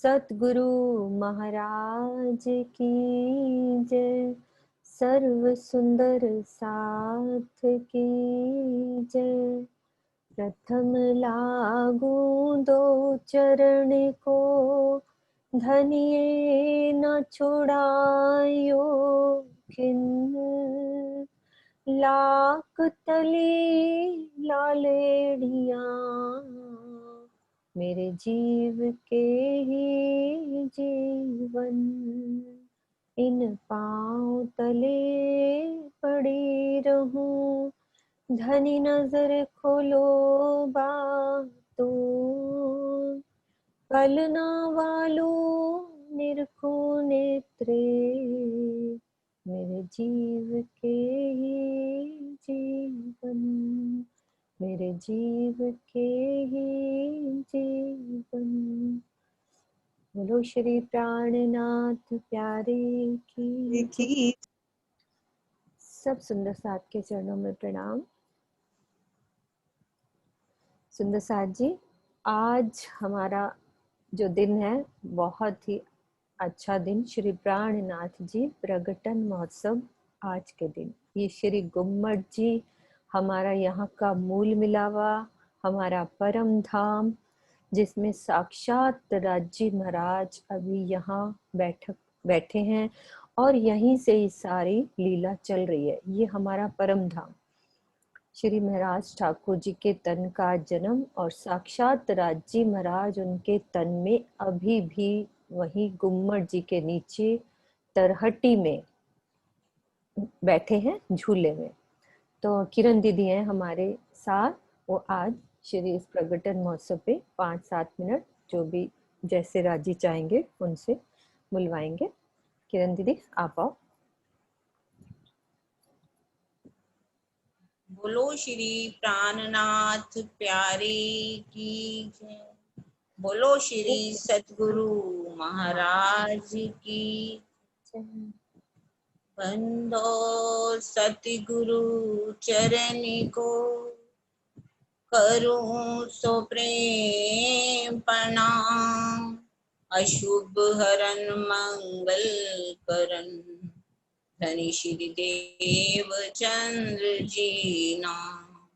सतगुरु महाराज की जय। सर्व सुंदर साथ की जय। प्रथम लागू दो चरण को, धनिये न छुड़ायो खिन। लाख तली लालेड़िया, मेरे जीव के ही जीवन। इन पाँव तले पड़ी रहूं, धनी नजर खोलो बातों। कलना वालो निरखो नेत्रे, मेरे जीव के ही जीवन। मेरे जीव के ही जीवन। बोलो श्री प्राणनाथ प्यारे की। सब सुंदर साथ के चरणों में प्रणाम। सुंदर साथ जी, आज हमारा जो दिन है बहुत ही अच्छा दिन। श्री प्राणनाथ जी प्रगटन महोत्सव आज के दिन। ये श्री गुम्मट जी हमारा यहाँ का मूल मिलावा, हमारा परम धाम, जिसमें साक्षात राज्य महाराज अभी यहाँ बैठे हैं और यहीं से ही सारी लीला चल रही है। ये हमारा परम धाम, श्री महाराज ठाकुर जी के तन का जन्म और साक्षात राज्य महाराज उनके तन में अभी भी वही गुम्मट जी के नीचे तरहटी में बैठे हैं झूले में। तो किरण दीदी हैं हमारे साथ, वो आज श्री इस प्रगटन महोत्सव पे 5-7 मिनट जो भी जैसे राजी चाहेंगे उनसे बुलवाएंगे। किरण दीदी आप आओ। बोलो श्री प्राणनाथ प्यारे की जय। बोलो श्री सतगुरु महाराज की। बंदो सतगुरु चरण को, करूं सो प्रेम प्रणाम। अशुभ हरन मंगल करन, धनी श्री देव चंद्र जी नाम।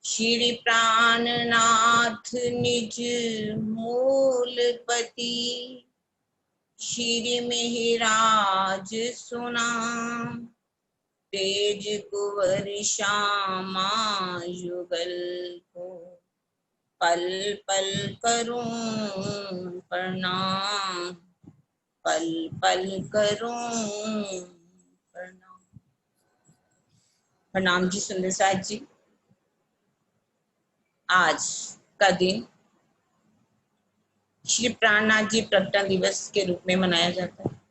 श्री प्राणनाथ निज मूलपति, श्री मेहराज सुना। तेज कुंवर श्यामा युगल को, पल पल करूं प्रणाम। पल पल करूं प्रणाम। प्रणाम जी सुंदर साथ जी। आज का दिन श्री प्राणनाथ जी प्रकटन दिवस के रूप में मनाया जाता है।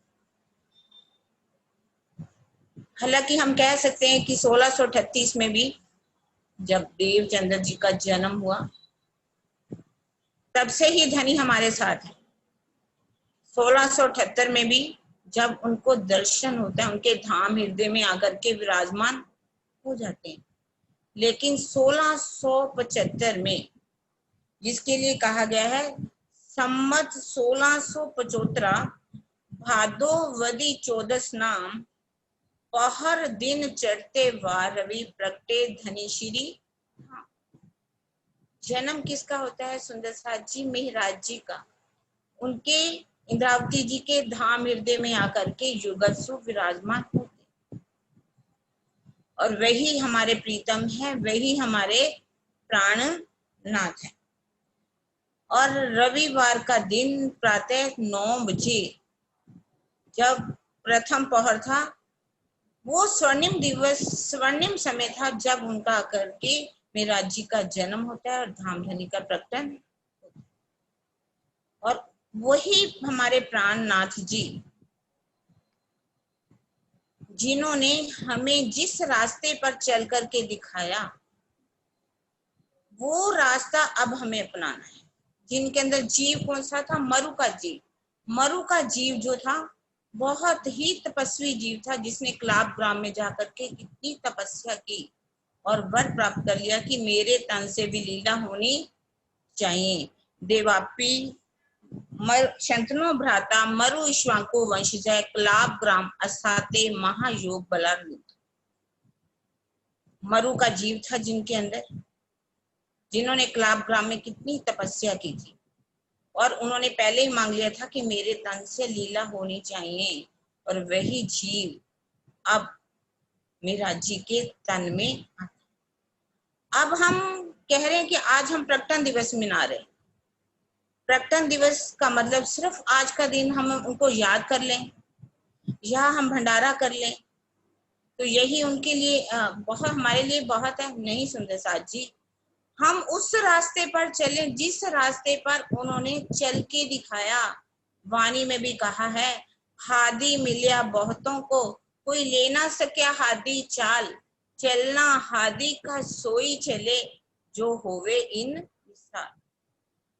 हालांकि हम कह सकते हैं कि 1638 में भी जब देवचंद्र जी का जन्म हुआ तब से ही धनी हमारे साथ है। 1678 में भी जब उनको दर्शन होता है, उनके धाम हृदय में आकर के विराजमान हो जाते हैं। लेकिन 1675 में, जिसके लिए कहा गया है सम्मत 1675 भादोवदी 14 नाम, पहर दिन चढ़ते वार रवि प्रगटे धनी श्री। जन्म किसका होता है सुंदर साथ जी? मेहराज जी का। उनके इंद्रावती जी के धाम हृदय में आकर के युगस्व विराजमान होते, और वही हमारे प्रीतम है, वही हमारे प्राणनाथ है। और रविवार का दिन प्रातः 9 बजे जब प्रथम पहर था, वो स्वर्णिम दिवस, स्वर्णिम समय था जब उनका आकर के मेहराज जी का जन्म होता है और धाम धनी का प्रकटन होता है। और वही हमारे प्राणनाथ जी, जिन्होंने हमें जिस रास्ते पर चल करके दिखाया, वो रास्ता अब हमें अपनाना है। जिनके अंदर जीव कौन सा था? मरु का जीव। मरु का जीव जो था बहुत ही तपस्वी जीव था, जिसने क्लाब ग्राम में जाकर के इतनी तपस्या की और वर प्राप्त कर लिया कि मेरे तन से भी लीला होनी चाहिए। देवापी शंतनु भ्राता मरु ईश्वाको वंशजय क्लाब ग्राम असाते महायोग बलान्वित। मरु का जीव था जिनके अंदर, जिन्होंने क्लाब ग्राम में कितनी तपस्या की थी, और उन्होंने पहले ही मांग लिया था कि मेरे तन से लीला होनी चाहिए, और वही जीव अब मीरा जी के तन में। अब हम कह रहे हैं कि आज हम प्रकटन दिवस मना रहे हैं। प्रकटन दिवस का मतलब सिर्फ आज का दिन हम उनको याद कर लें या हम भंडारा कर लें तो यही उनके लिए बहुत, हमारे लिए बहुत है? नहीं सुंदर साथ जी, हम उस रास्ते पर चलें जिस रास्ते पर उन्होंने चल के दिखाया। वाणी में भी कहा है, हादी मिलिया बहुतों को, कोई ले ना सके हादी चाल, चलना हादी का सोई चले, जो होवे इन विसार।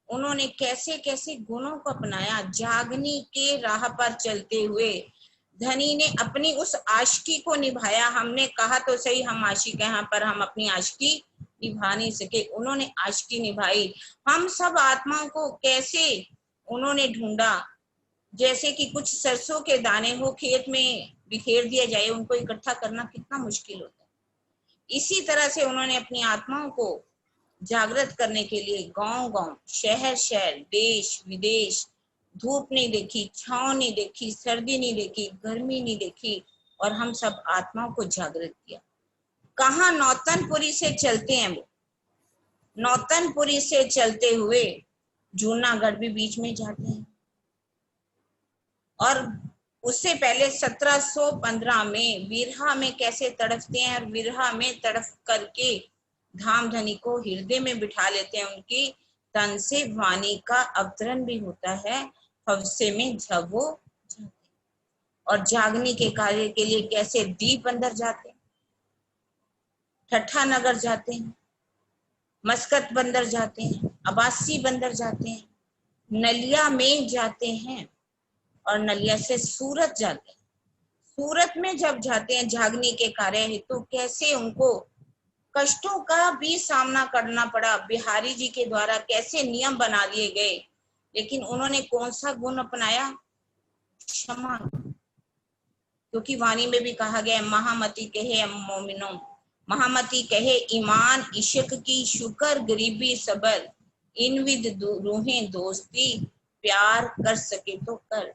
उन्होंने कैसे कैसे गुणों को अपनाया। जागनी के राह पर चलते हुए धनी ने अपनी उस आशिकी को निभाया। हमने कहा तो सही हम आशिक हैं, पर हम अपनी आशिकी निभा नहीं सके, उन्होंने आशिकी निभाई। हम सब आत्माओं को कैसे उन्होंने ढूंढा, जैसे कि कुछ सरसों के दाने हो खेत में बिखेर दिया जाए, उनको इकट्ठा करना कितना मुश्किल होता है। इसी तरह से उन्होंने अपनी आत्माओं को जागृत करने के लिए गांव गांव, शहर शहर, देश विदेश, धूप नहीं देखी, छांव नहीं देखी, सर्दी नहीं देखी, गर्मी नहीं देखी, और हम सब आत्माओं को जागृत किया। कहाँ नौतनपुरी से चलते हैं वो, नौतनपुरी से चलते हुए जूनागढ़ भी बीच में जाते हैं, और उससे पहले 1715 में विरहा में कैसे तड़पते हैं, और विरहा में तड़प करके धामधनी को हृदय में बिठा लेते हैं। उनकी तन से वाणी का अवतरण भी होता है, हवसे में जब वो जाते, और जागनी के कार्य के लिए कैसे दीप अंदर जाते हैं, ठट्ठा नगर जाते हैं, मस्कत बंदर जाते हैं, अब्बासी बंदर जाते हैं, नलिया में जाते हैं, और नलिया से सूरत जाते हैं। सूरत में जब जाते हैं जागनी के कार्य हेतु, तो कैसे उनको कष्टों का भी सामना करना पड़ा। बिहारी जी के द्वारा कैसे नियम बना दिए गए, लेकिन उन्होंने कौन सा गुण अपनाया? क्षमा। क्योंकि वाणी में भी कहा गया है, महामती कहे मोमिनो, महामती कहे ईमान इश्क की, शुक्र गरीबी सबर, इन विद रूहें दोस्ती, प्यार कर सके तो कर।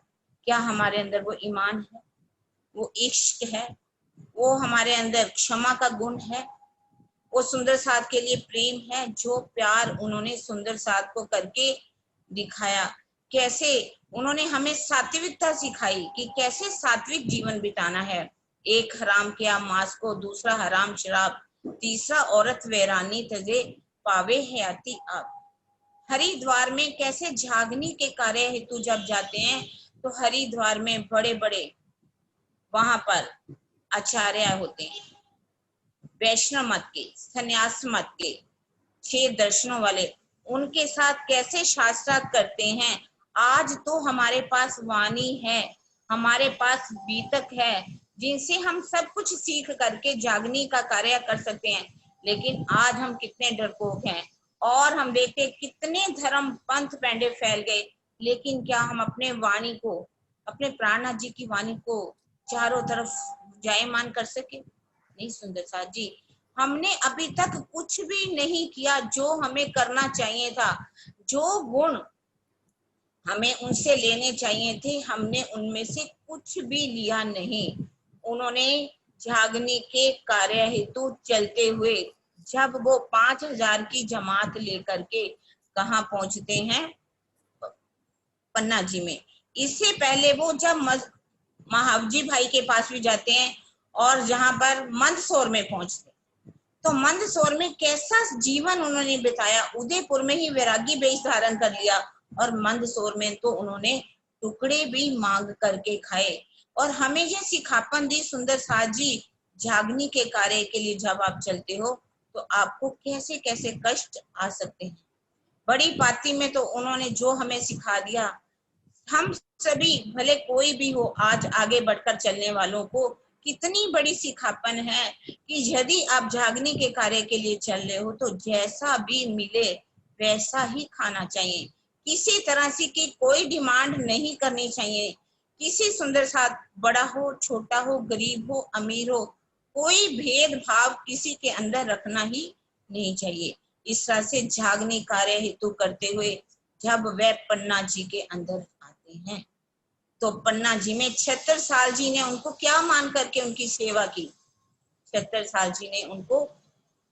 क्या हमारे अंदर वो ईमान है, वो इश्क है, वो हमारे अंदर क्षमा का गुण है, वो सुंदर साथ के लिए प्रेम है, जो प्यार उन्होंने सुंदर साथ को करके दिखाया। कैसे उन्होंने हमें सात्विकता सिखाई कि कैसे सात्विक जीवन बिताना है। एक हराम किया मांस को, दूसरा हराम शराब, तीसरा औरत वैरानी तजे, पावे हयाती आप। हरिद्वार में कैसे जागनी के कार्य हेतु जब जाते हैं तो हरिद्वार में बड़े बड़े वहां पर आचार्य होते हैं, वैष्णव मत के, संन्यास मत के, 6 दर्शनों वाले, उनके साथ कैसे शास्त्रार्थ करते हैं। आज तो हमारे पास वाणी है, हमारे पास बीतक है, जिनसे हम सब कुछ सीख करके जागनी का कार्य कर सकते हैं। लेकिन आज हम कितने डरपोक हैं, और हम देखते कितने धर्म पंथ पैंडे फैल गए, लेकिन क्या हम अपने वाणी को, अपने प्राणनाथ जी की वाणी को चारों तरफ जायमान कर सके? नहीं सुंदर साथ जी, हमने अभी तक कुछ भी नहीं किया जो हमें करना चाहिए था। जो गुण हमें उनसे लेने चाहिए थे, हमने उनमें से कुछ भी लिया नहीं। उन्होंने जागनी के कार्य हेतु चलते हुए जब वो 5000 की जमात लेकर के कहाँ पहुंचते हैं? पन्ना जी में। इससे पहले वो जब महावजी भाई के पास भी जाते हैं, और जहां पर मंदसौर में पहुंचते, तो मंदसौर में कैसा जीवन उन्होंने बिताया। उदयपुर में ही वैरागी वेश धारण कर लिया, और मंदसौर में तो उन्होंने टुकड़े भी मांग करके खाए। और हमें ये सिखापन दी सुंदर साथ जी, जागनी के कार्य के लिए जब आप चलते हो तो आपको कैसे कैसे कष्ट आ सकते हैं। बड़ी पाती में तो उन्होंने जो हमें सिखा दिया, हम सभी भले कोई भी हो, आज आगे बढ़कर चलने वालों को कितनी बड़ी सिखापन है कि यदि आप जागने के कार्य के लिए चल रहे हो तो जैसा भी मिले वैसा ही खाना चाहिए। किसी तरह से की कोई डिमांड नहीं करनी चाहिए। किसी सुंदर साथ, बड़ा हो छोटा हो, गरीब हो अमीर हो, कोई भेदभाव किसी के अंदर रखना ही नहीं चाहिए। इस तरह से जागने कार्य हेतु करते हुए जब वे पन्ना जी के अंदर आते हैं, तो पन्ना जी में छत्रसाल जी ने उनको क्या मान करके उनकी सेवा की। छत्रसाल जी ने उनको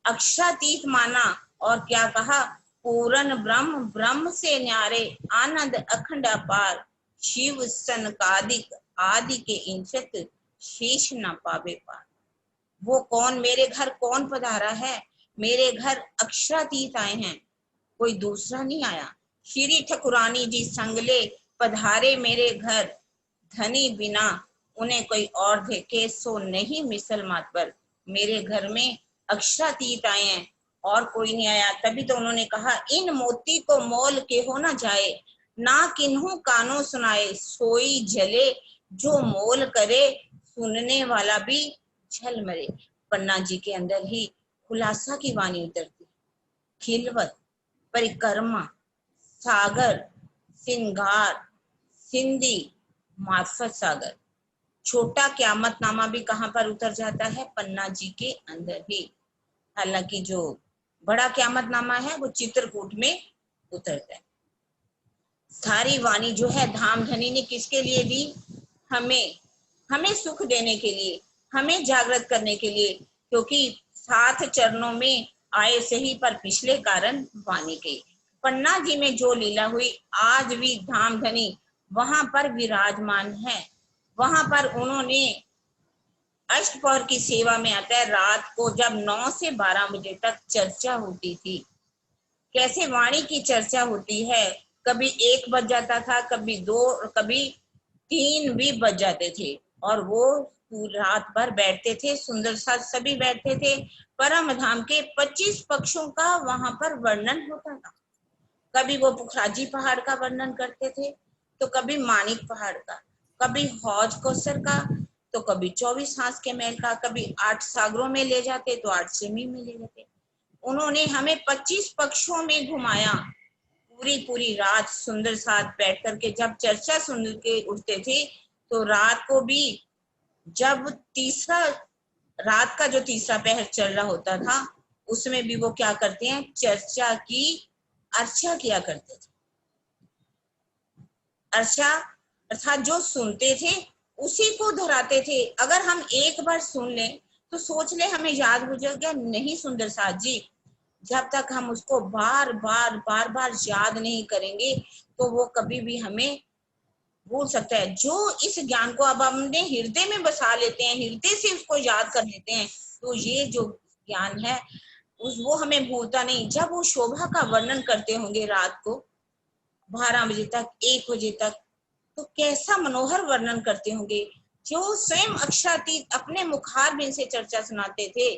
अक्षरातीत माना और क्या कहा, पूर्ण ब्रह्म, ब्रह्म से न्यारे, आनंद अखंड अपार, शिव सनकादिक आदि के इंचत, शेष न पावे पार। वो कौन, मेरे घर कौन पधारा है? मेरे घर अक्षरातीत आए हैं, कोई दूसरा नहीं आया। श्री ठकुरानी जी संगले पधारे मेरे घर, धनी बिना उन्हें कोई और देखे, सो नहीं मिसल मात पर। मेरे घर में अक्षरातीत आए हैं और कोई नहीं आया। तभी तो उन्होंने कहा, इन मोती को मोल के हो ना जाए, ना किन्हू कानों सुनाए, सोई जले जो मोल करे, सुनने वाला भी छल मरे। पन्ना जी के अंदर ही खुलासा की वाणी उतरती। खिलवत, परिक्रमा, सागर, सिंगार, सिंधी, मार्फत सागर। छोटा क्यामतनामा भी कहाँ पर उतर जाता है? पन्ना जी के अंदर ही। हालांकि जो बड़ा क्यामतनामा है वो चित्रकूट में उतरता है। सारी वाणी जो है धाम धनी ने किसके लिए दी? हमें सुख देने के लिए, हमें जागृत करने के लिए। क्योंकि 7 चरणों में आए सही, पर पिछले कारण वाणी के। पन्ना जी में जो लीला हुई, आज भी धाम धनी वहां पर विराजमान है। वहां पर उन्होंने अष्टपहर की सेवा में आता है। रात को जब 9 से 12 बजे तक चर्चा होती थी, कैसे वाणी की चर्चा होती है। कभी 1 बज जाता था, कभी 2, कभी 3 भी बज जाते थे, और वो पूरी रात भर बैठते थे। सुंदर साथ सभी बैठते थे। परम धाम के 25 पक्षों का वहां पर वर्णन होता था। कभी वो पुखराजी पहाड़ का वर्णन करते थे, तो कभी मानिक पहाड़ का, कभी हौज कौसर का, तो कभी 24 हाथ के महल का, कभी 8 सागरों में ले जाते तो 8 सेमी में ले जाते। उन्होंने हमें 25 पक्षों में घुमाया। पूरी रात सुंदर साथ बैठ करके जब चर्चा सुन के उठते थे, तो रात को भी जब रात का जो तीसरा पहर चल रहा होता था, उसमें भी वो क्या करते हैं? चर्चा की अर्चा किया करते थे। अर्चा अर्थात जो सुनते थे उसी को दोहराते थे। अगर हम एक बार सुन लें तो सोच ले हमें याद हो जाएगा, नहीं सुंदर साथ जी, जब तक हम उसको बार बार याद नहीं करेंगे तो वो कभी भी हमें भूल सकता है। जो इस ज्ञान को अब हमने हृदय में बसा लेते हैं, हृदय से उसको याद कर लेते हैं, तो ये जो ज्ञान है वो हमें भूलता नहीं। जब वो शोभा का वर्णन करते होंगे रात को 12 बजे तक, 1 बजे तक, तो कैसा मनोहर वर्णन करते होंगे। जो स्वयं अक्षरातीत अपने मुखारबिंद से चर्चा सुनाते थे,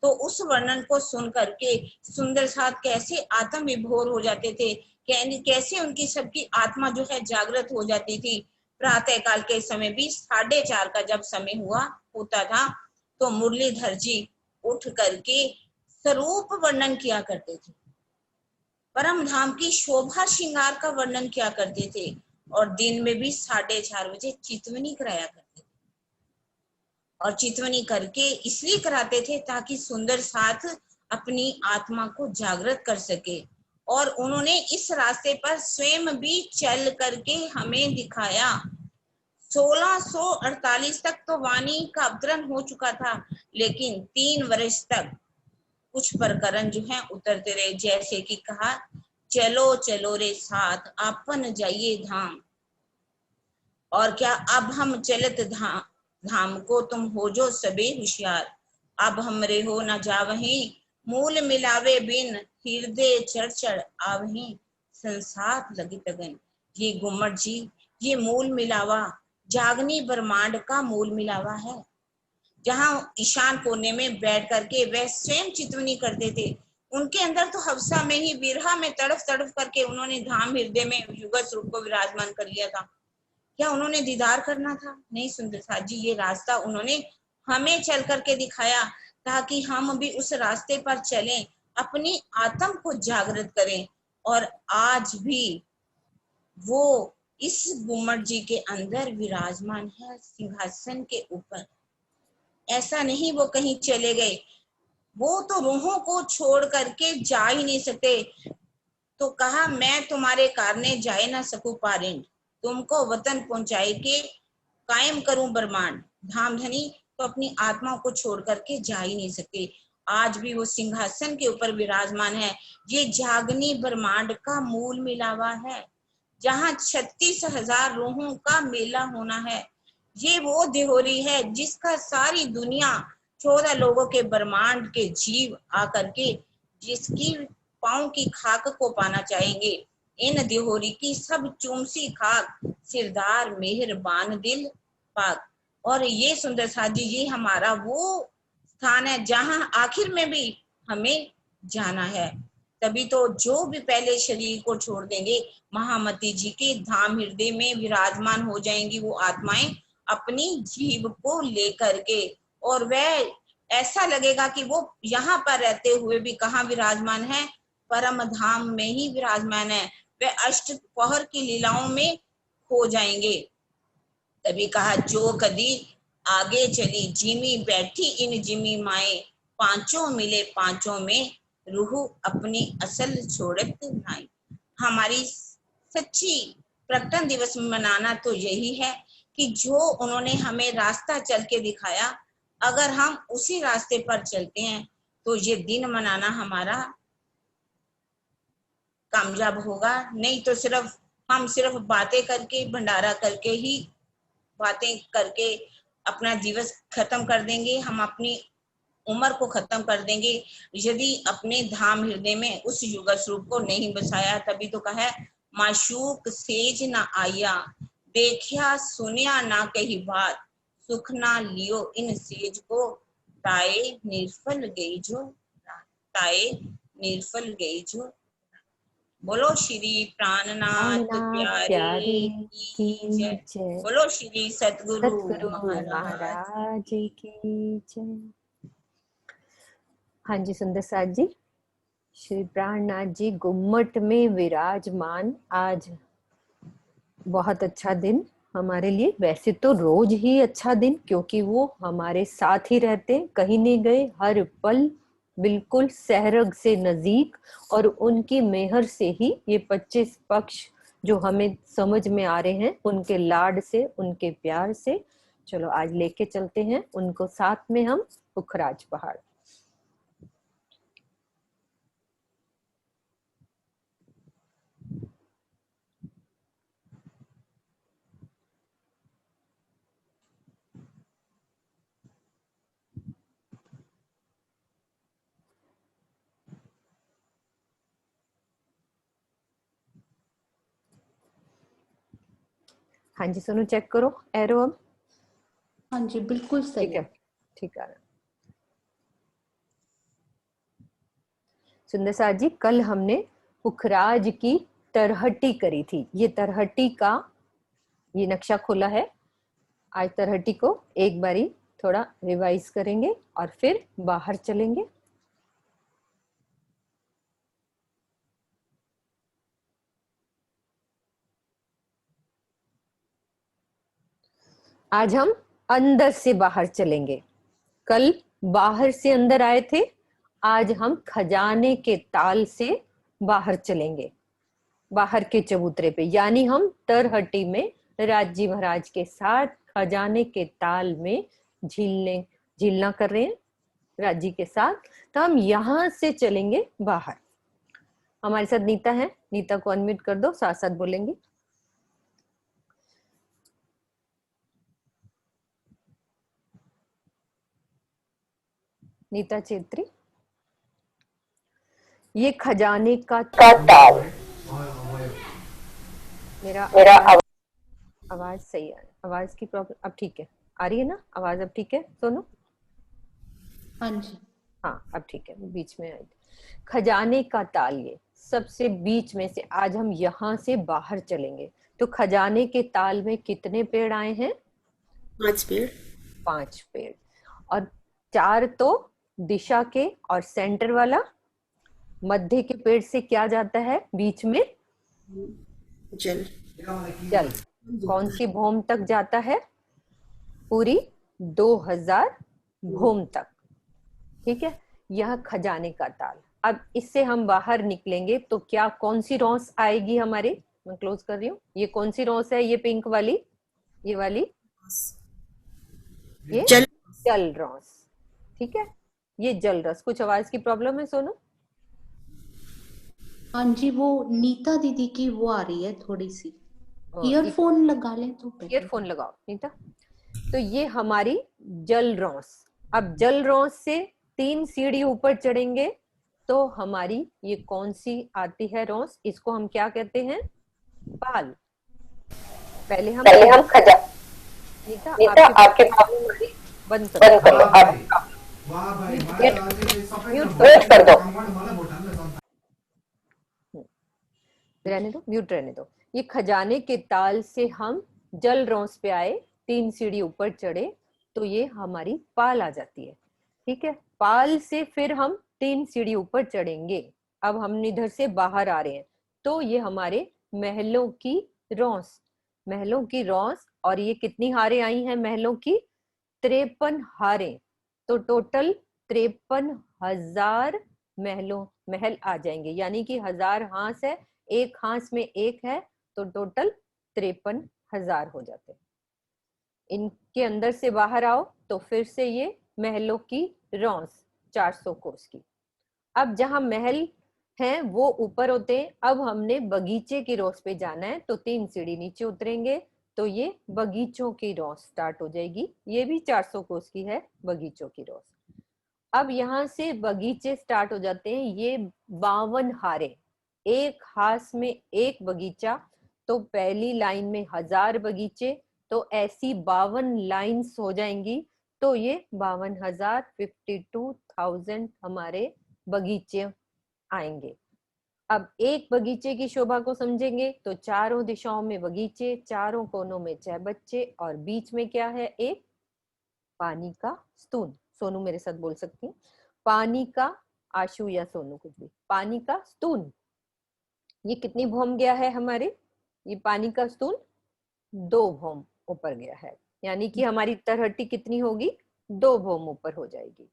तो उस वर्णन को सुन करके सुंदर साथ कैसे आत्म विभोर हो जाते थे, कैसे उनकी सबकी आत्मा जो है जागृत हो जाती थी। प्रातः काल के समय भी 4:30 का जब समय हुआ होता था, तो मुरलीधर जी उठ करके स्वरूप वर्णन किया करते थे, परम धाम की शोभा श्रृंगार का वर्णन किया करते थे, और दिन में भी 4:30 बजे चितवनी कराया करते थे। और चितवनी करके इसलिए कराते थे ताकि सुंदर साथ अपनी आत्मा को जागृत कर सके। और उन्होंने इस रास्ते पर स्वयं भी चल करके हमें दिखाया। 1648 तक तो वाणी का अवतरण हो चुका था, लेकिन 3 वर्ष तक कुछ प्रकरण जो है उतरते रहे। जैसे कि कहा, चलो चलो रे साथ आपन जाइए धाम, और क्या अब हम चलत धाम को, तुम हो जो सबे होशियार। अब हमरे हो न जावही, मूल मिलावे बिन, हृदय चढ़ आवही, संसार लगी तगन। ये गुम्मट जी, ये मूल मिलावा जागनी ब्रह्मांड का मूल मिलावा है, जहां ईशान कोने में बैठ करके वह स्वयं चितवनी करते थे। उनके अंदर तो हवसा में ही, विरहा में तड़फ तड़फ करके उन्होंने धाम हृदय में युगल स्वरूप को विराजमान कर लिया था। क्या उन्होंने दीदार करना था? नहीं सुंदर साथ जी, ये रास्ता उन्होंने हमें चल करके दिखाया, ताकि हम भी उस रास्ते पर चलें, अपनी आत्म को जागृत करें। और आज भी वो इस गुम्मट जी के अंदर विराजमान है, सिंहासन के ऊपर। ऐसा नहीं वो कहीं चले गए, वो तो रूहों को छोड़ करके जा ही नहीं सकते। तो कहा, मैं तुम्हारे कारणे जाए ना सकूं पारिंड, तुमको वतन पहुंचाए के कायम करूं ब्रह्मांड। धाम धनी तो अपनी आत्मा को छोड़ करके जा ही नहीं सकते। आज भी वो सिंहासन के ऊपर विराजमान है। ये जागनी ब्रह्मांड का मूल मिलावा है, जहाँ 36,000 रूहों का मेला होना है। ये वो दिहोरी है जिसका सारी दुनिया 14 लोगों के ब्रह्मांड के जीव आकर के जिसकी पाँव की खाक को पाना चाहेंगे। इन दिहोरी की सब चूमसी खाक, सिरदार मेहरबान दिल पाक। और ये सुंदर साजी जी हमारा वो स्थान है जहां आखिर में भी हमें जाना है। तभी तो जो भी पहले शरीर को छोड़ देंगे, महामती जी के धाम हृदय में विराजमान हो जाएंगी वो आत्माएं अपनी जीव को लेकर के। और वह ऐसा लगेगा कि वो यहाँ पर रहते हुए भी कहाँ विराजमान है, परम धाम में ही विराजमान है। वे अष्ट पहर की लीलाओं में खो जाएंगे। तभी कहा, जो कदी आगे चली जिमी बैठी इन जिमी माए, पांचों मिले पांचों में रूह अपनी असल छोड़त नाई। हमारी सच्ची प्रकटन दिवस मनाना तो यही है कि जो उन्होंने हमें रास्ता चल के दिखाया, अगर हम उसी रास्ते पर चलते हैं तो ये दिन मनाना हमारा कामयाब होगा। नहीं तो सिर्फ बातें करके, भंडारा करके ही, बातें करके अपना दिवस खत्म कर देंगे, हम अपनी उम्र को खत्म कर देंगे, यदि अपने धाम हृदय में उस युग स्वरूप को नहीं बसाया। तभी तो कहा है, माशूक सेज ना आया, देखिया सुनिया ना कही बात, सुख ना लियो इन सेज को, ताए निर्फल गई जो ताए निर्फल गई जो। बोलो श्री प्राणनाथ प्राणनाथ प्यारे प्यारे की की जय। जय। बोलो श्री सतगुरु सतगुरु महाराज। महाराज की जय। हाँ जी सुंदर साथ जी, श्री प्राणनाथ जी गुम्मट में विराजमान। आज बहुत अच्छा दिन हमारे लिए, वैसे तो रोज ही अच्छा दिन, क्योंकि वो हमारे साथ ही रहते, कहीं नहीं गए, हर पल बिल्कुल सहरग से नजदीक। और उनकी मेहर से ही ये 25 पक्ष जो हमें समझ में आ रहे हैं, उनके लाड से, उनके प्यार से। चलो आज लेके चलते हैं उनको साथ में हम पुखराज पहाड़। हाँ जी सोनू, चेक करो एरो अब। हाँ जी बिल्कुल ठीक सही। है, ठीक है। सुंदर साथ जी, कल हमने पुखराज की तरहटी करी थी। ये तरहटी का ये नक्शा खोला है। आज तरहटी को एक बारी थोड़ा रिवाइज करेंगे और फिर बाहर चलेंगे। आज हम अंदर से बाहर चलेंगे। कल बाहर से अंदर आए थे, आज हम खजाने के ताल से बाहर चलेंगे, बाहर के चबूतरे पे। यानी हम तरहटी में राज्य महाराज के साथ खजाने के ताल में झीलना कर रहे हैं राज्य के साथ। तो हम यहां से चलेंगे बाहर। हमारे साथ नीता है, नीता को अनम्यूट कर दो, साथ साथ बोलेंगे। नीता चेत्री, ये खजाने का ताल। मेरा आवाज सही है? आवाज की प्रॉब्लम अब ठीक है? आ रही है ना आवाज? अब ठीक है सोनू? हाँ जी हाँ अब ठीक है, बीच में आई। खजाने का ताल, ये सबसे बीच में से आज हम यहाँ से बाहर चलेंगे। तो खजाने के ताल में कितने पेड़ आए हैं? 5 पेड़। 5 पेड़। और 4 तो दिशा के, और सेंटर वाला मध्य के पेड़ से क्या जाता है बीच में? जल। जल। कौन सी भौम तक जाता है? पूरी 2000 भौम तक। ठीक है, यह खजाने का ताल। अब इससे हम बाहर निकलेंगे तो क्या कौन सी रॉस आएगी हमारे? मैं क्लोज कर रही हूँ। ये कौन सी रॉस है? ये पिंक वाली, ये वाली, ये जल जल रॉस। ठीक है, ये जल रस। कुछ आवाज की प्रॉब्लम है सोनू? हाँ जी, वो नीता दीदी की वो आ रही है थोड़ी सी। हाँ, ईयरफोन लगा लें तो बेटर। ईयरफोन लगाओ नीता। तो ये हमारी जल रॉस। अब जल रॉस से 3 सीढ़ी ऊपर चढ़ेंगे तो हमारी ये कौन सी आती है रॉस? इसको हम क्या कहते हैं? पाल। पहले हम खजा नीता, नीता आपकी आपके प्रॉब्लम हमारी बंद करो। बंद करो आप। म्यूट वेट कर दो। रहने दो, म्यूट रहने दो। ये खजाने के ताल से हम जल रॉस पे आए, 3 सीढ़ी ऊपर चढ़े तो ये हमारी पाल आ जाती है। ठीक है, पाल से फिर हम 3 सीढ़ी ऊपर चढ़ेंगे। अब हम इधर से बाहर आ रहे हैं तो ये हमारे महलों की रॉस। महलों की रॉस। और ये कितनी हारें आई हैं महलों की? 53 हारें। तो टोटल 53,000 महल आ जाएंगे, यानी कि 1000 हांस है, एक हांस में एक है, तो टोटल 53,000 हो जाते हैं। इनके अंदर से बाहर आओ तो फिर से ये महलों की रॉस 400 कोस की। अब जहां महल हैं वो ऊपर होते हैं, अब हमने बगीचे की रॉस पे जाना है तो 3 सीढ़ी नीचे उतरेंगे तो ये बगीचों की रॉस स्टार्ट हो जाएगी। ये भी 400 कोस की है बगीचों की रॉस। अब यहाँ से बगीचे स्टार्ट हो जाते हैं, ये 52 हारे। एक हास में एक बगीचा, तो पहली लाइन में 1000 बगीचे, तो ऐसी 52 लाइंस हो जाएंगी। तो ये 52,000, 52,000 हमारे बगीचे आएंगे। अब एक बगीचे की शोभा को समझेंगे तो चारों दिशाओं में बगीचे, चारों कोनों में चहबच्चे, और बीच में क्या है? एक पानी का स्तून। सोनू मेरे साथ बोल सकती है, पानी का, आशु या सोनू कुछ भी, पानी का स्तून। ये कितनी भौम गया है हमारे? ये पानी का स्तून 2 भौम ऊपर गया है, यानी कि हमारी तरहटी कितनी होगी? 2 भौम ऊपर हो जाएगी।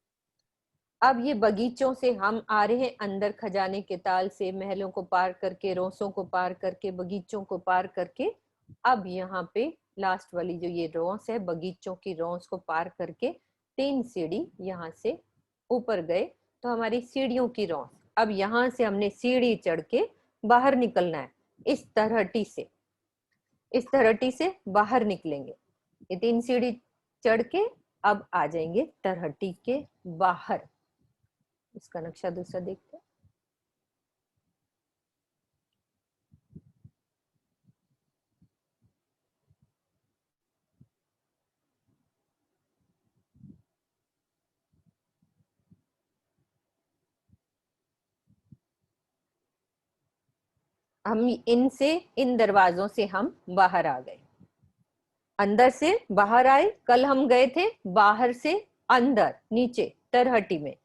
अब ये बगीचों से हम आ रहे हैं अंदर खजाने के ताल से, महलों को पार करके, रोसों को पार करके, बगीचों को पार करके। अब यहाँ पे लास्ट वाली जो ये रोस है, बगीचों की रोस को पार करके 3 सीढ़ी यहाँ से ऊपर गए तो हमारी सीढ़ियों की रोस। अब यहाँ से हमने सीढ़ी चढ़ के बाहर निकलना है। इस तरहटी से, इस तरहटी से बाहर निकलेंगे। ये 3 सीढ़ी चढ़ के अब आ जाएंगे तरहटी के बाहर। इसका नक्शा दूसरा देखते हैं। हम इनसे, इन दरवाजों से हम बाहर आ गए, अंदर से बाहर आए। कल हम गए थे बाहर से अंदर नीचे तरहटी में,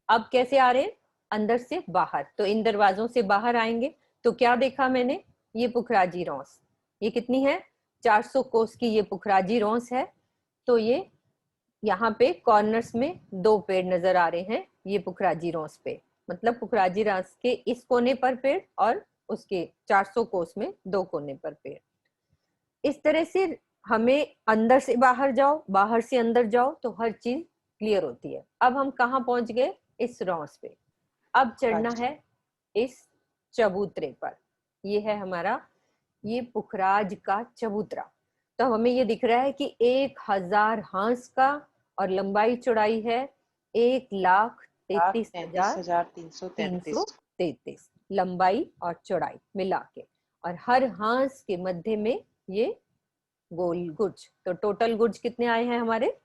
अब कैसे आ रहे हैं? अंदर से बाहर। तो इन दरवाजों से बाहर आएंगे तो क्या देखा मैंने? ये पुखराजी रॉस। ये कितनी है? 400 कोस की ये पुखराजी रॉस है। तो ये यहाँ पे कॉर्नर्स में 2 पेड़ नजर आ रहे हैं, ये पुखराजी रॉस पे, मतलब पुखराजी रॉस के इस कोने पर पेड़ और उसके 400 कोस में 2 कोने पर पेड़। इस तरह से हमें अंदर से बाहर जाओ, बाहर से अंदर जाओ तो हर चीज क्लियर होती है। अब हम कहाँ पहुंच गए? इस रॉस पे। अब चढ़ना है इस चबूतरे पर। ये है हमारा ये पुखराज का चबूतरा। तो हमें ये दिख रहा है कि 1000 हांस का, और लंबाई चौड़ाई है 1,33,333 लंबाई और चौड़ाई मिला के, और हर हांस के मध्य में ये गोल गुर्ज। तो टोटल गुर्ज कितने आए हैं हमारे?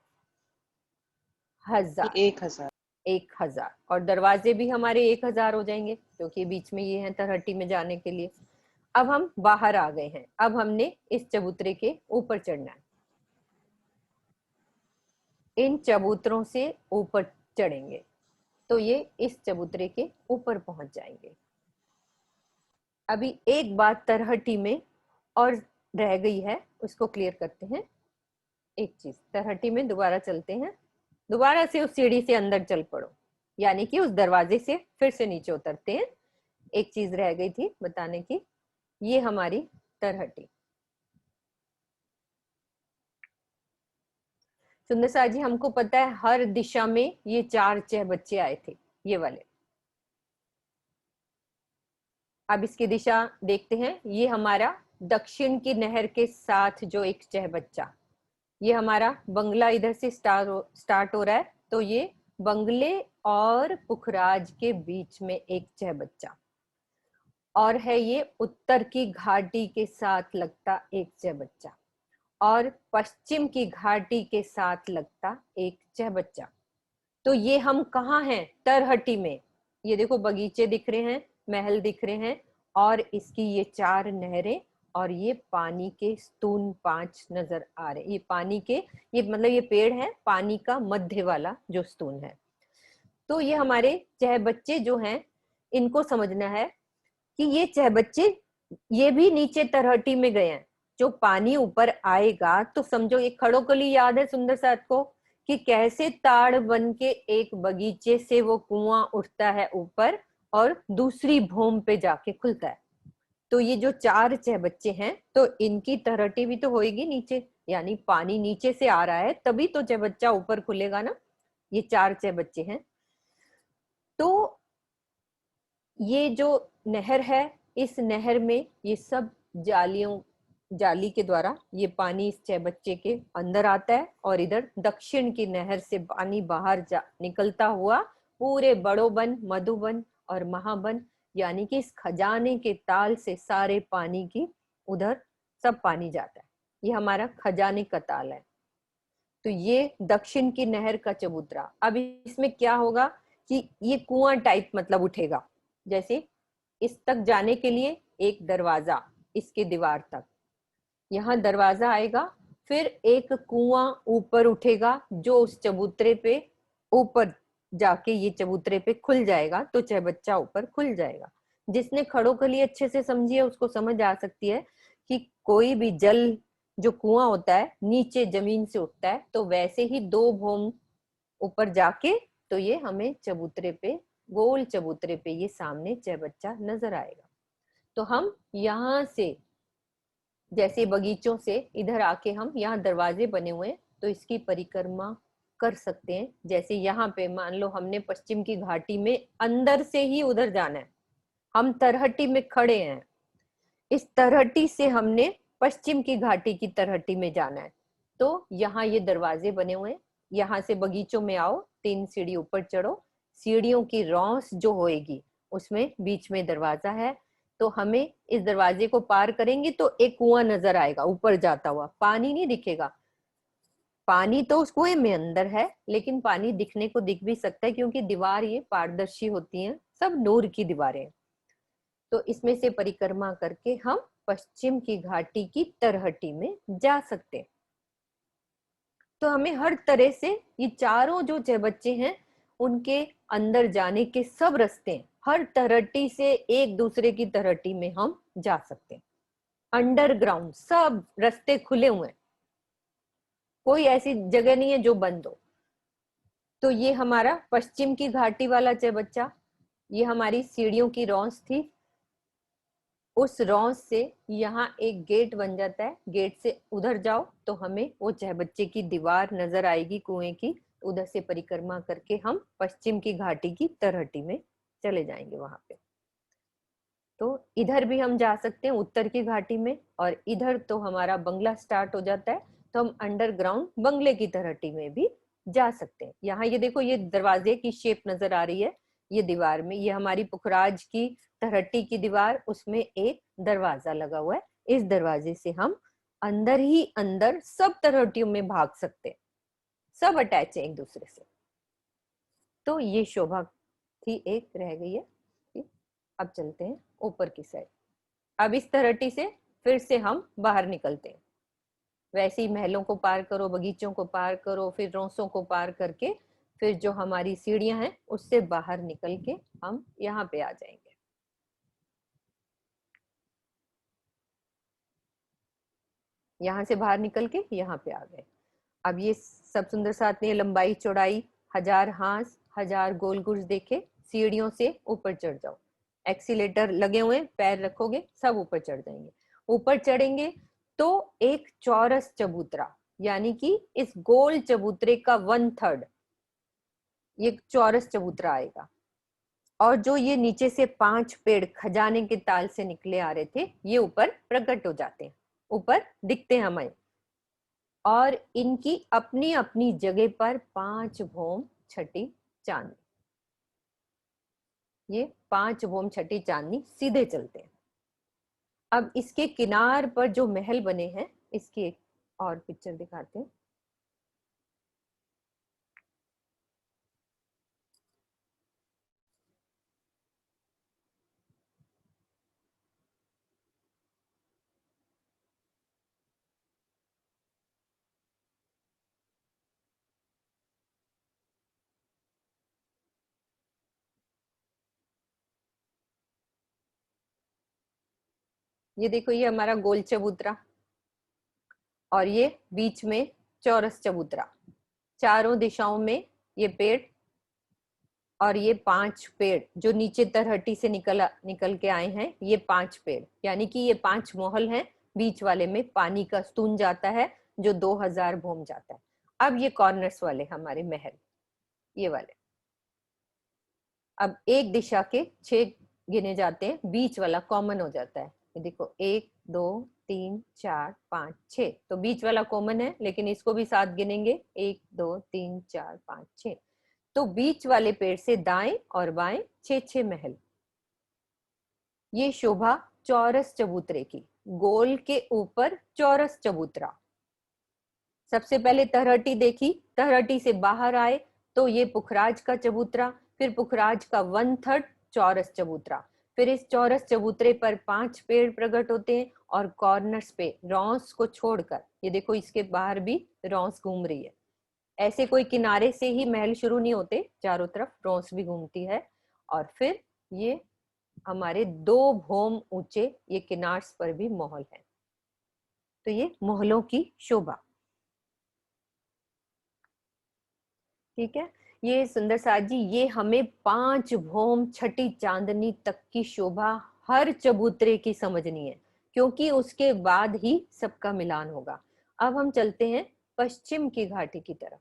1000। 1000, और दरवाजे भी हमारे 1000 हो जाएंगे क्योंकि बीच में ये है तरहटी में जाने के लिए। अब हम बाहर आ गए हैं, अब हमने इस चबूतरे के ऊपर चढ़ना है। इन चबूतरों से ऊपर चढ़ेंगे तो ये इस चबूतरे के ऊपर पहुंच जाएंगे। अभी एक बात तरहटी में और रह गई है, उसको क्लियर करते हैं। एक चीज, तरहटी में दोबारा चलते हैं, दोबारा से उस सीढ़ी से अंदर चल पड़ो, यानी कि उस दरवाजे से फिर से नीचे उतरते हैं। एक चीज रह गई थी बताने की, ये हमारी तरहटी। सुंदर साहब जी, हमको पता है हर दिशा में ये 4 चहबच्चे आए थे, ये वाले। अब इसकी दिशा देखते हैं, ये हमारा दक्षिण की नहर के साथ जो एक चहबच्चा, ये हमारा बंगला इधर से स्टार्ट हो रहा है, तो ये बंगले और पुखराज के बीच में एक चहबच्चा, और है ये उत्तर की घाटी के साथ लगता एक चहबच्चा, और पश्चिम की घाटी के साथ लगता एक चहबच्चा। तो ये हम कहाँ हैं? तरहटी में। ये देखो बगीचे दिख रहे हैं, महल दिख रहे हैं, और इसकी ये 4 नहरें, और ये पानी के स्तून 5 नजर आ रहे। ये पानी के, ये मतलब ये पेड़ है पानी का मध्य वाला जो स्तून है। तो ये हमारे चहबच्चे जो हैं, इनको समझना है कि ये चहबच्चे ये भी नीचे तरहटी में गए हैं। जो पानी ऊपर आएगा तो समझो, ये खड़ोकली याद है सुंदर साथ को, कि कैसे ताड़ बन के एक बगीचे से वो कुआं उठता है ऊपर और दूसरी भूमि पे जाके खुलता है। तो ये जो 4 चहबच्चे हैं, तो इनकी तरहटी भी तो होएगी नीचे, यानी पानी नीचे से आ रहा है तभी तो चहबच्चा ऊपर खुलेगा ना। ये 4 चहबच्चे हैं। तो ये जो नहर है, इस नहर में ये सब जाली के द्वारा ये पानी इस चहबच्चे के अंदर आता है, और इधर दक्षिण की नहर से पानी बाहर निकलता हुआ पूरे बड़ोबन, मधुबन और महाबन, यानी कि इस खजाने के ताल से सारे पानी की उधर सब पानी जाता है। ये हमारा खजाने का ताल है। तो ये दक्षिण की नहर का चबूतरा। अब इसमें क्या होगा कि ये कुआं टाइप मतलब उठेगा, जैसे इस तक जाने के लिए एक दरवाजा, इसके दीवार तक यहाँ दरवाजा आएगा, फिर एक कुआं ऊपर उठेगा जो उस चबूतरे पे ऊपर जाके ये चबूतरे पे खुल जाएगा, तो चहबच्चा ऊपर खुल जाएगा। जिसने खड़ोकली अच्छे से समझी है उसको समझ आ सकती है कि कोई भी जल जो कुआं होता है नीचे जमीन से उठता है, तो वैसे ही 2 भूम ऊपर जाके तो ये हमें चबूतरे पे, गोल चबूतरे पे ये सामने चहबच्चा नजर आएगा। तो हम यहाँ से, जैसे बगीचों से इधर आके हम, यहाँ दरवाजे बने हुए हैं तो इसकी परिक्रमा कर सकते हैं। जैसे यहाँ पे मान लो हमने पश्चिम की घाटी में अंदर से ही उधर जाना है, हम तरहटी में खड़े हैं, इस तरहटी से हमने पश्चिम की घाटी की तरहटी में जाना है। तो यहाँ ये दरवाजे बने हुए हैं, यहाँ से बगीचों में आओ, 3 सीढ़ी ऊपर चढ़ो, सीढ़ियों की रौंस जो होएगी उसमें बीच में दरवाजा है। तो हमें इस दरवाजे को पार करेंगे तो एक कुआं नजर आएगा ऊपर जाता हुआ, पानी नहीं दिखेगा, पानी तो उस कुएं में अंदर है, लेकिन पानी दिखने को दिख भी सकता है क्योंकि दीवार ये पारदर्शी होती है, सब नूर की दीवारें। तो इसमें से परिक्रमा करके हम पश्चिम की घाटी की तरहटी में जा सकते हैं। तो हमें हर तरह से ये चारों जो चहबच्चे हैं उनके अंदर जाने के सब रास्ते हैं, हर तरहटी से एक दूसरे की तरहटी में हम जा सकते हैं। अंडरग्राउंड सब रास्ते खुले हुए हैं, कोई ऐसी जगह नहीं है जो बंद हो। तो ये हमारा पश्चिम की घाटी वाला चहबच्चा, ये हमारी सीढ़ियों की रौंस थी, उस रौंस से यहाँ एक गेट बन जाता है, गेट से उधर जाओ तो हमें वो चहबच्चे की दीवार नजर आएगी कुएं की, उधर से परिक्रमा करके हम पश्चिम की घाटी की तरहटी में चले जाएंगे वहां पे। तो इधर भी हम जा सकते हैं उत्तर की घाटी में, और इधर तो हमारा बंगला स्टार्ट हो जाता है, तो हम अंडरग्राउंड बंगले की तरहटी में भी जा सकते हैं। यहाँ ये देखो, ये दरवाजे की शेप नजर आ रही है, ये दीवार में, ये हमारी पुखराज की तरहटी की दीवार, उसमें एक दरवाजा लगा हुआ है, इस दरवाजे से हम अंदर ही अंदर सब तरहटियों में भाग सकते हैं, सब अटैच है एक दूसरे से। तो ये शोभा थी, एक रह गई है। अब चलते हैं ऊपर की साइड। अब इस तरहटी से फिर से हम बाहर निकलते हैं, वैसे ही महलों को पार करो, बगीचों को पार करो, फिर रौंसों को पार करके फिर जो हमारी सीढ़ियां हैं उससे बाहर निकल के हम यहाँ पे आ जाएंगे। यहाँ से बाहर निकल के यहाँ पे आ गए। अब ये सब सुंदर साथ ने लंबाई चौड़ाई 1000 हांस 1000 गोल गुर्ज देखे, सीढ़ियों से ऊपर चढ़ जाओ, एक्सीलेटर लगे हुए, पैर रखोगे सब ऊपर चढ़ जाएंगे। ऊपर चढ़ेंगे तो एक चौरस चबूतरा, यानी कि इस गोल चबूतरे का 1/3 ये चौरस चबूतरा आएगा। और जो ये नीचे से 5 पेड़ खजाने के ताल से निकले आ रहे थे, ये ऊपर प्रकट हो जाते हैं, ऊपर दिखते हैं हमें। और इनकी अपनी अपनी जगह पर 5 भौम छठी चांदनी, ये 5 भौम छठी चांदनी सीधे चलते हैं। अब इसके किनार पर जो महल बने हैं, इसकी एक और पिक्चर दिखाते हैं। ये देखो, ये हमारा गोल चबूतरा और ये बीच में चौरस चबूतरा, चारों दिशाओं में ये पेड़, और ये 5 पेड़ जो नीचे तरहटी से निकल के आए हैं, ये 5 पेड़, यानी कि ये 5 महल हैं। बीच वाले में पानी का स्तून जाता है जो 2000 भौम जाता है। अब ये कॉर्नर्स वाले हमारे महल, ये वाले। अब एक दिशा के 6 गिने जाते हैं, बीच वाला कॉमन हो जाता है। ये देखो 1 2 3 4 5 6, तो बीच वाला कॉमन है, लेकिन इसको भी साथ गिनेंगे, 1 2 3 4 5 6। तो बीच वाले पेड़ से दाएं और बाएं 6 महल। ये शोभा चौरस चबूतरे की, गोल के ऊपर चौरस चबूतरा। सबसे पहले तरहटी देखी, तरहटी से बाहर आए तो ये पुखराज का चबूतरा, फिर पुखराज का 1/3 चौरस चबूतरा, फिर इस चौरस चबूतरे पर 5 पेड़ प्रकट होते हैं, और कॉर्नर्स पे रौंस को छोड़कर, ये देखो इसके बाहर भी रौंस घूम रही है। ऐसे कोई किनारे से ही महल शुरू नहीं होते, चारों तरफ रौंस भी घूमती है। और फिर ये हमारे 2 भौम ऊंचे ये किनार्स पर भी महल है। तो ये महलों की शोभा, ठीक है। ये सुंदर साथ जी, ये हमें 5 भौम छठी चांदनी तक की शोभा हर चबूतरे की समझनी है, क्योंकि उसके बाद ही सबका मिलान होगा। अब हम चलते हैं पश्चिम की घाटी की तरफ।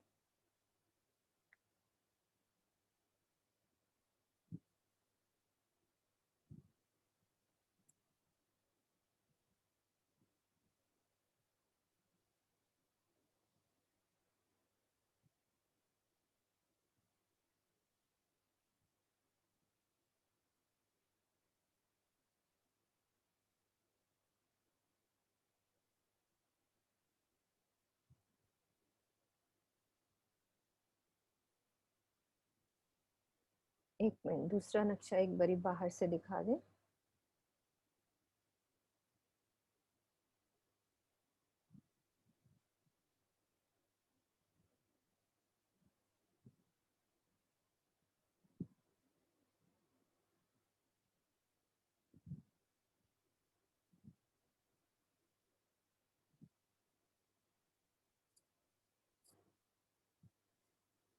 एक मिनट, दूसरा नक्शा एक बारी बाहर से दिखा दे।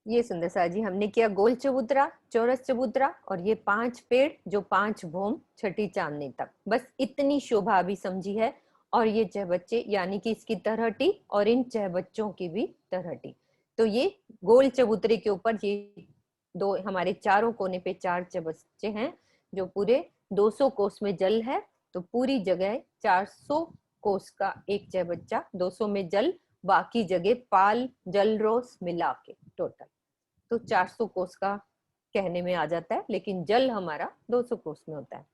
ये सुंदर सा जी, हमने किया गोल चबूतरा, चौरस चबूतरा, और ये 5 पेड़ जो 5 भौम छठी चांदनी तक, बस इतनी शोभा अभी समझी है। और ये चहबच्चे, यानी कि इसकी तरहटी और इन चहबच्चों की भी तरहटी। तो ये गोल चबूतरे के ऊपर ये 2 हमारे चारों कोने पे 4 चहबच्चे हैं, जो पूरे 200 कोस में जल है, तो पूरी जगह 400 कोस का एक चहबच्चा, 200 में जल, बाकी जगह पाल जल रोस मिला के टोटल, तो 400 कोस का कहने में आ जाता है, लेकिन जल हमारा 200 कोस में होता है।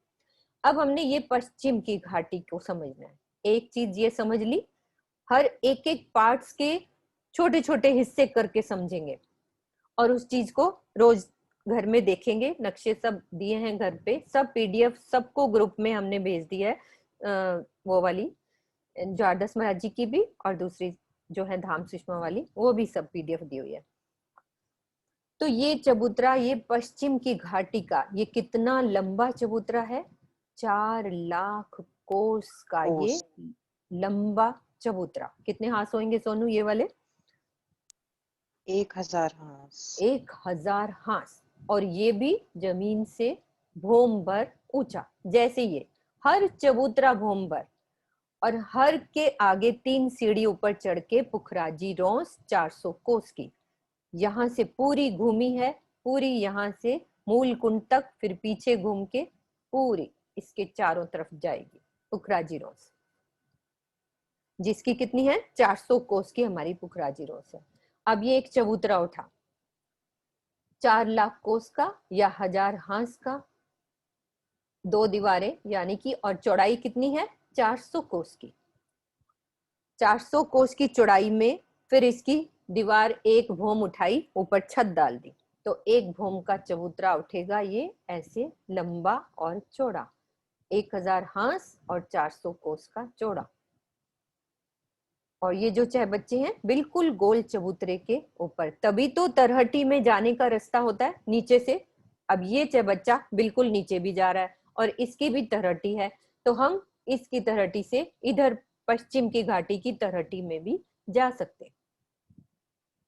अब हमने ये पश्चिम की घाटी को समझना है। एक चीज ये समझ ली, हर एक एक पार्ट्स के छोटे छोटे हिस्से करके समझेंगे, और उस चीज को रोज घर में देखेंगे। नक्शे सब दिए हैं घर पे, सब पीडीएफ सबको ग्रुप में हमने भेज दिया है। वो वाली जारदस महाराज जी की भी, और दूसरी जो है धाम सुषमा वाली, वो भी सब पीडीएफ दी हुई है। तो ये चबूतरा, ये पश्चिम की घाटी का, ये कितना लंबा चबूतरा है, 4 लाख कोस का ये लंबा चबूतरा। कितने हाथ होंगे सोनू ये वाले? 1000 हाथ। 1000 हाथ। और ये भी जमीन से भोम भर ऊंचा, जैसे ये हर चबूतरा भोम भर। और हर के आगे 3 सीढ़ी ऊपर चढ़ के पुखराजी रोंस 400 कोस की यहां से पूरी घूमी है, पूरी यहां से मूल कुंड तक, फिर पीछे घूम के पूरी इसके चारों तरफ जाएगी पुखराजी रोंस, जिसकी कितनी है 400 कोस की हमारी पुखराजी रोंस है। अब ये एक चबूतरा उठा 4 लाख कोस का या 1000 हांस का, 2 दीवारें यानी कि, और चौड़ाई कितनी है 400 कोस की। 400 कोस की चौड़ाई में फिर इसकी दीवार एक भोम उठाई, ऊपर छत डाल दी, तो एक भोम का चबूतरा उठेगा ये ऐसे लंबा और चौड़ा, 1000 हांस और 400 कोस का चौड़ा। और ये जो चाहे बच्चे हैं बिल्कुल गोल चबूतरे के ऊपर, तभी तो तरहटी में जाने का रास्ता होता है नीचे से। अब ये चाहे बच्चा बिल्कुल नीचे भी जा रहा है और इसकी भी तरहटी है, तो हम इसकी तरहटी से इधर पश्चिम की घाटी की तरहटी में भी जा सकते हैं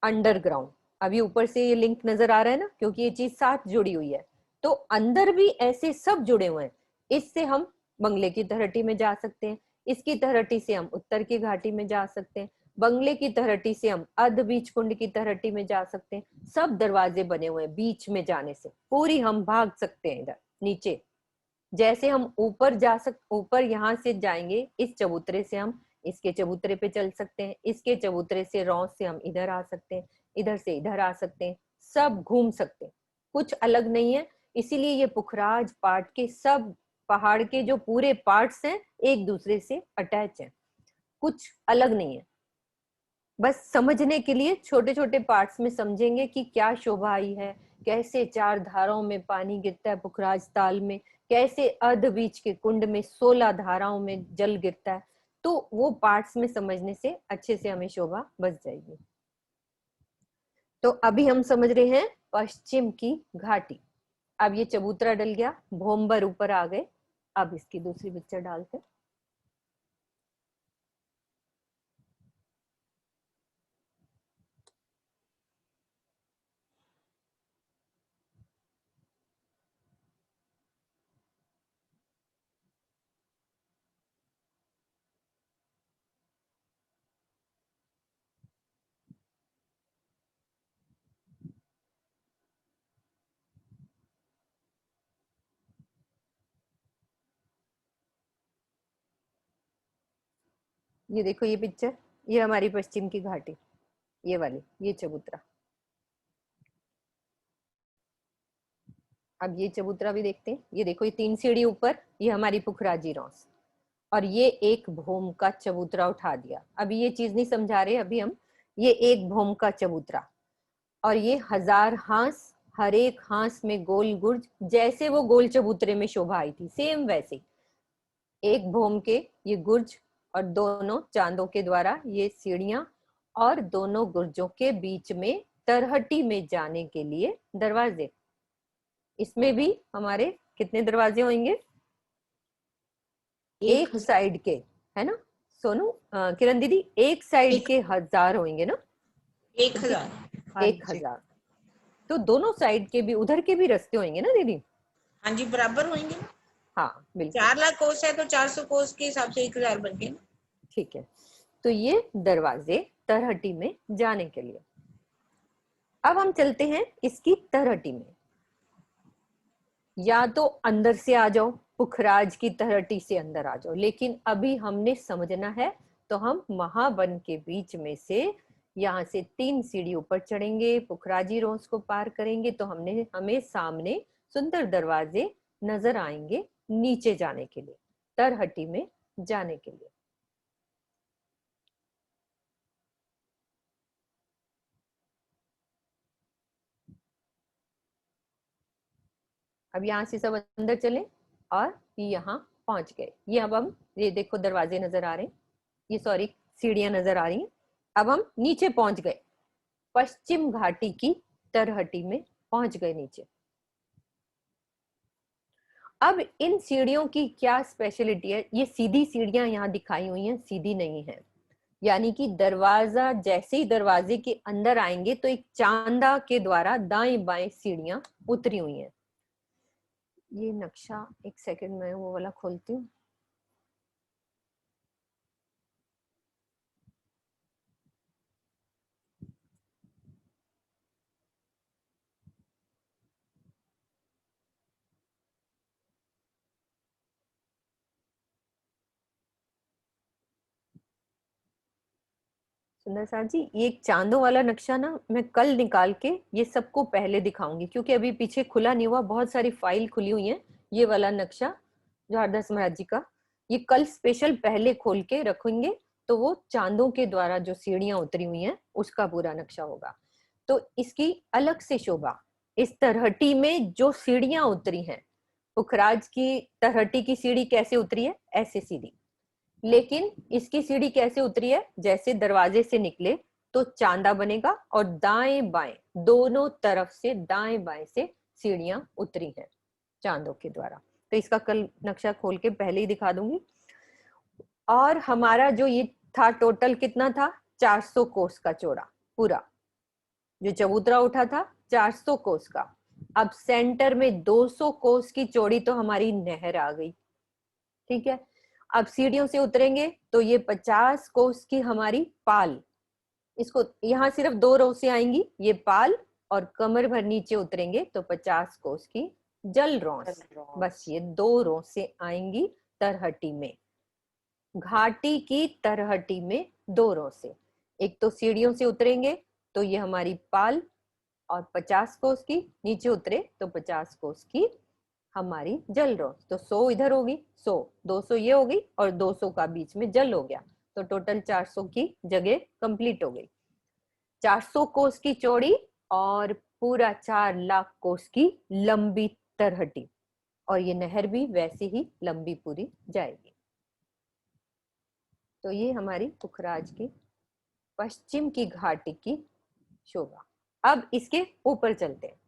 अंडरग्राउंड। अभी ऊपर से ये लिंक नजर आ रहा है ना, क्योंकि ये चीज साथ जुड़ी हुई है, तो अंदर भी ऐसे सब जुड़े हुए हैं। इससे हम बंगले की तरहटी में जा सकते हैं, इसकी तरहटी से हम उत्तर की घाटी में जा सकते हैं, बंगले की तरहटी से हम अर्ध बीच कुंड की तरहटी में जा सकते हैं। सब दरवाजे बने हुए हैं, बीच में जाने से पूरी हम भाग सकते हैं इधर नीचे। जैसे हम ऊपर जा ऊपर यहाँ से जाएंगे, इस चबूतरे से हम इसके चबूतरे पे चल सकते हैं, इसके चबूतरे से रौस से हम इधर आ सकते हैं, इधर से इधर आ सकते हैं, सब घूम सकते हैं, कुछ अलग नहीं है। इसीलिए ये पुखराज पार्ट के सब पहाड़ के जो पूरे पार्ट्स हैं एक दूसरे से अटैच हैं, कुछ अलग नहीं है। बस समझने के लिए छोटे छोटे पार्ट्स में समझेंगे कि क्या शोभा आई है, कैसे 4 धाराओं में पानी गिरता है पुखराज ताल में, कैसे अर्ध बीच के कुंड में 16 धाराओं में जल गिरता है, तो वो पार्ट्स में समझने से अच्छे से हमें शोभा बच जाएगी। तो अभी हम समझ रहे हैं पश्चिम की घाटी। अब ये चबूतरा डल गया, भोम्बर ऊपर आ गए। अब इसकी दूसरी पिक्चर डालते हैं। ये देखो ये पिक्चर, ये हमारी पश्चिम की घाटी, ये वाली, ये चबूतरा। अब ये चबूतरा भी देखते हैं। ये देखो ये 3 सीढ़ी ऊपर, ये हमारी पुखराजी रॉस, और ये एक भोम का चबूतरा उठा दिया। अभी ये चीज नहीं समझा रहे अभी हम, ये एक भोम का चबूतरा, और ये 1000 हांस, हर एक हांस में गोल गुर्ज, जैसे वो गोल चबूतरे में शोभा आई थी सेम वैसे एक भोम के ये गुर्ज, और दोनों चांदों के द्वारा ये सीढ़ियां, और दोनों गुर्जों के बीच में तरहटी में जाने के लिए दरवाजे। इसमें भी हमारे कितने दरवाजे होंगे? एक साइड के, है ना सोनू? किरण दीदी, एक साइड के 1000 होंगे ना? 1000। 1000। तो दोनों साइड के भी, उधर के भी रास्ते होंगे ना दीदी? हाँ जी, बराबर होंगे। हाँ बिल्कुल। 4 लाख कोस है तो 400 कोस के हिसाब से 1000 बन गए। ठीक है, तो ये दरवाजे तरहटी में जाने के लिए। अब हम चलते हैं इसकी तरहटी में। या तो अंदर से आ जाओ, पुखराज की तरहटी से अंदर आ जाओ, लेकिन अभी हमने समझना है, तो हम महावन के बीच में से यहाँ से 3 सीढ़ी ऊपर चढ़ेंगे, पुखराजी रोंस को पार करेंगे, तो हमें सामने सुंदर दरवाजे नजर आएंगे नीचे जाने के लिए, तरहटी में जाने के लिए। अब यहाँ से सब अंदर चले और यहाँ पहुंच गए। ये अब हम, ये देखो दरवाजे नजर आ रहे हैं, ये सॉरी सीढ़ियां नजर आ रही हैं। अब हम नीचे पहुंच गए, पश्चिम घाटी की तरहटी में पहुंच गए नीचे। अब इन सीढ़ियों की क्या स्पेशलिटी है? ये सीधी सीढ़ियां यहाँ दिखाई हुई हैं, सीधी नहीं है, यानी कि दरवाजा, जैसे ही दरवाजे के अंदर आएंगे तो एक चांदा के द्वारा दाएं बाएं सीढ़ियां उतरी हुई हैं। ये नक्शा, एक सेकंड में वो वाला खोलती हूँ। सुंदर साथ जी, ये एक चांदों वाला नक्शा ना मैं कल निकाल के ये सबको पहले दिखाऊंगी, क्योंकि अभी पीछे खुला नहीं हुआ, बहुत सारी फाइल खुली हुई है। ये वाला नक्शा जो हरदास महाराज जी का, ये कल स्पेशल पहले खोल के रखेंगे, तो वो चांदों के द्वारा जो सीढ़ियां उतरी हुई हैं उसका पूरा नक्शा होगा। तो इसकी अलग से शोभा, इस तरहटी में जो सीढ़ियां उतरी हैं, पुखराज की तरहटी की सीढ़ी कैसे उतरी है, ऐसे सीधी, लेकिन इसकी सीढ़ी कैसे उतरी है, जैसे दरवाजे से निकले तो चांदा बनेगा और दाएं बाएं दोनों तरफ से, दाएं बाएं से सीढ़ियां उतरी हैं चांदों के द्वारा। तो इसका कल नक्शा खोल के पहले ही दिखा दूंगी। और हमारा जो ये था टोटल कितना था, 400 कोस का चौड़ा पूरा जो चबूतरा उठा था, 400 कोस का। अब सेंटर में 200 कोस की चौड़ी तो हमारी नहर आ गई, ठीक है। अब सीढ़ियों से उतरेंगे तो ये 50 कोस की हमारी पाल, इसको यहाँ सिर्फ 2 रो से आएंगी ये पाल, और कमर भर नीचे उतरेंगे तो 50 कोस की जल रौस, बस ये 2 रो से आएंगी तरहटी में, घाटी की तरहटी में 2 रो से। एक तो सीढ़ियों से उतरेंगे तो ये हमारी पाल, और 50 कोस की, नीचे उतरे तो 50 कोस की हमारी जल रोस। तो 100 इधर होगी, 100, 200 ये होगी, और 200 का बीच में जल हो गया, तो टोटल 400 की जगह कंप्लीट हो गई। 400 कोस की चौड़ी और पूरा 4 लाख कोस की लंबी तरहटी, और ये नहर भी वैसे ही लंबी पूरी जाएगी। तो ये हमारी पुखराज की पश्चिम की घाटी की शोभा। अब इसके ऊपर चलते हैं।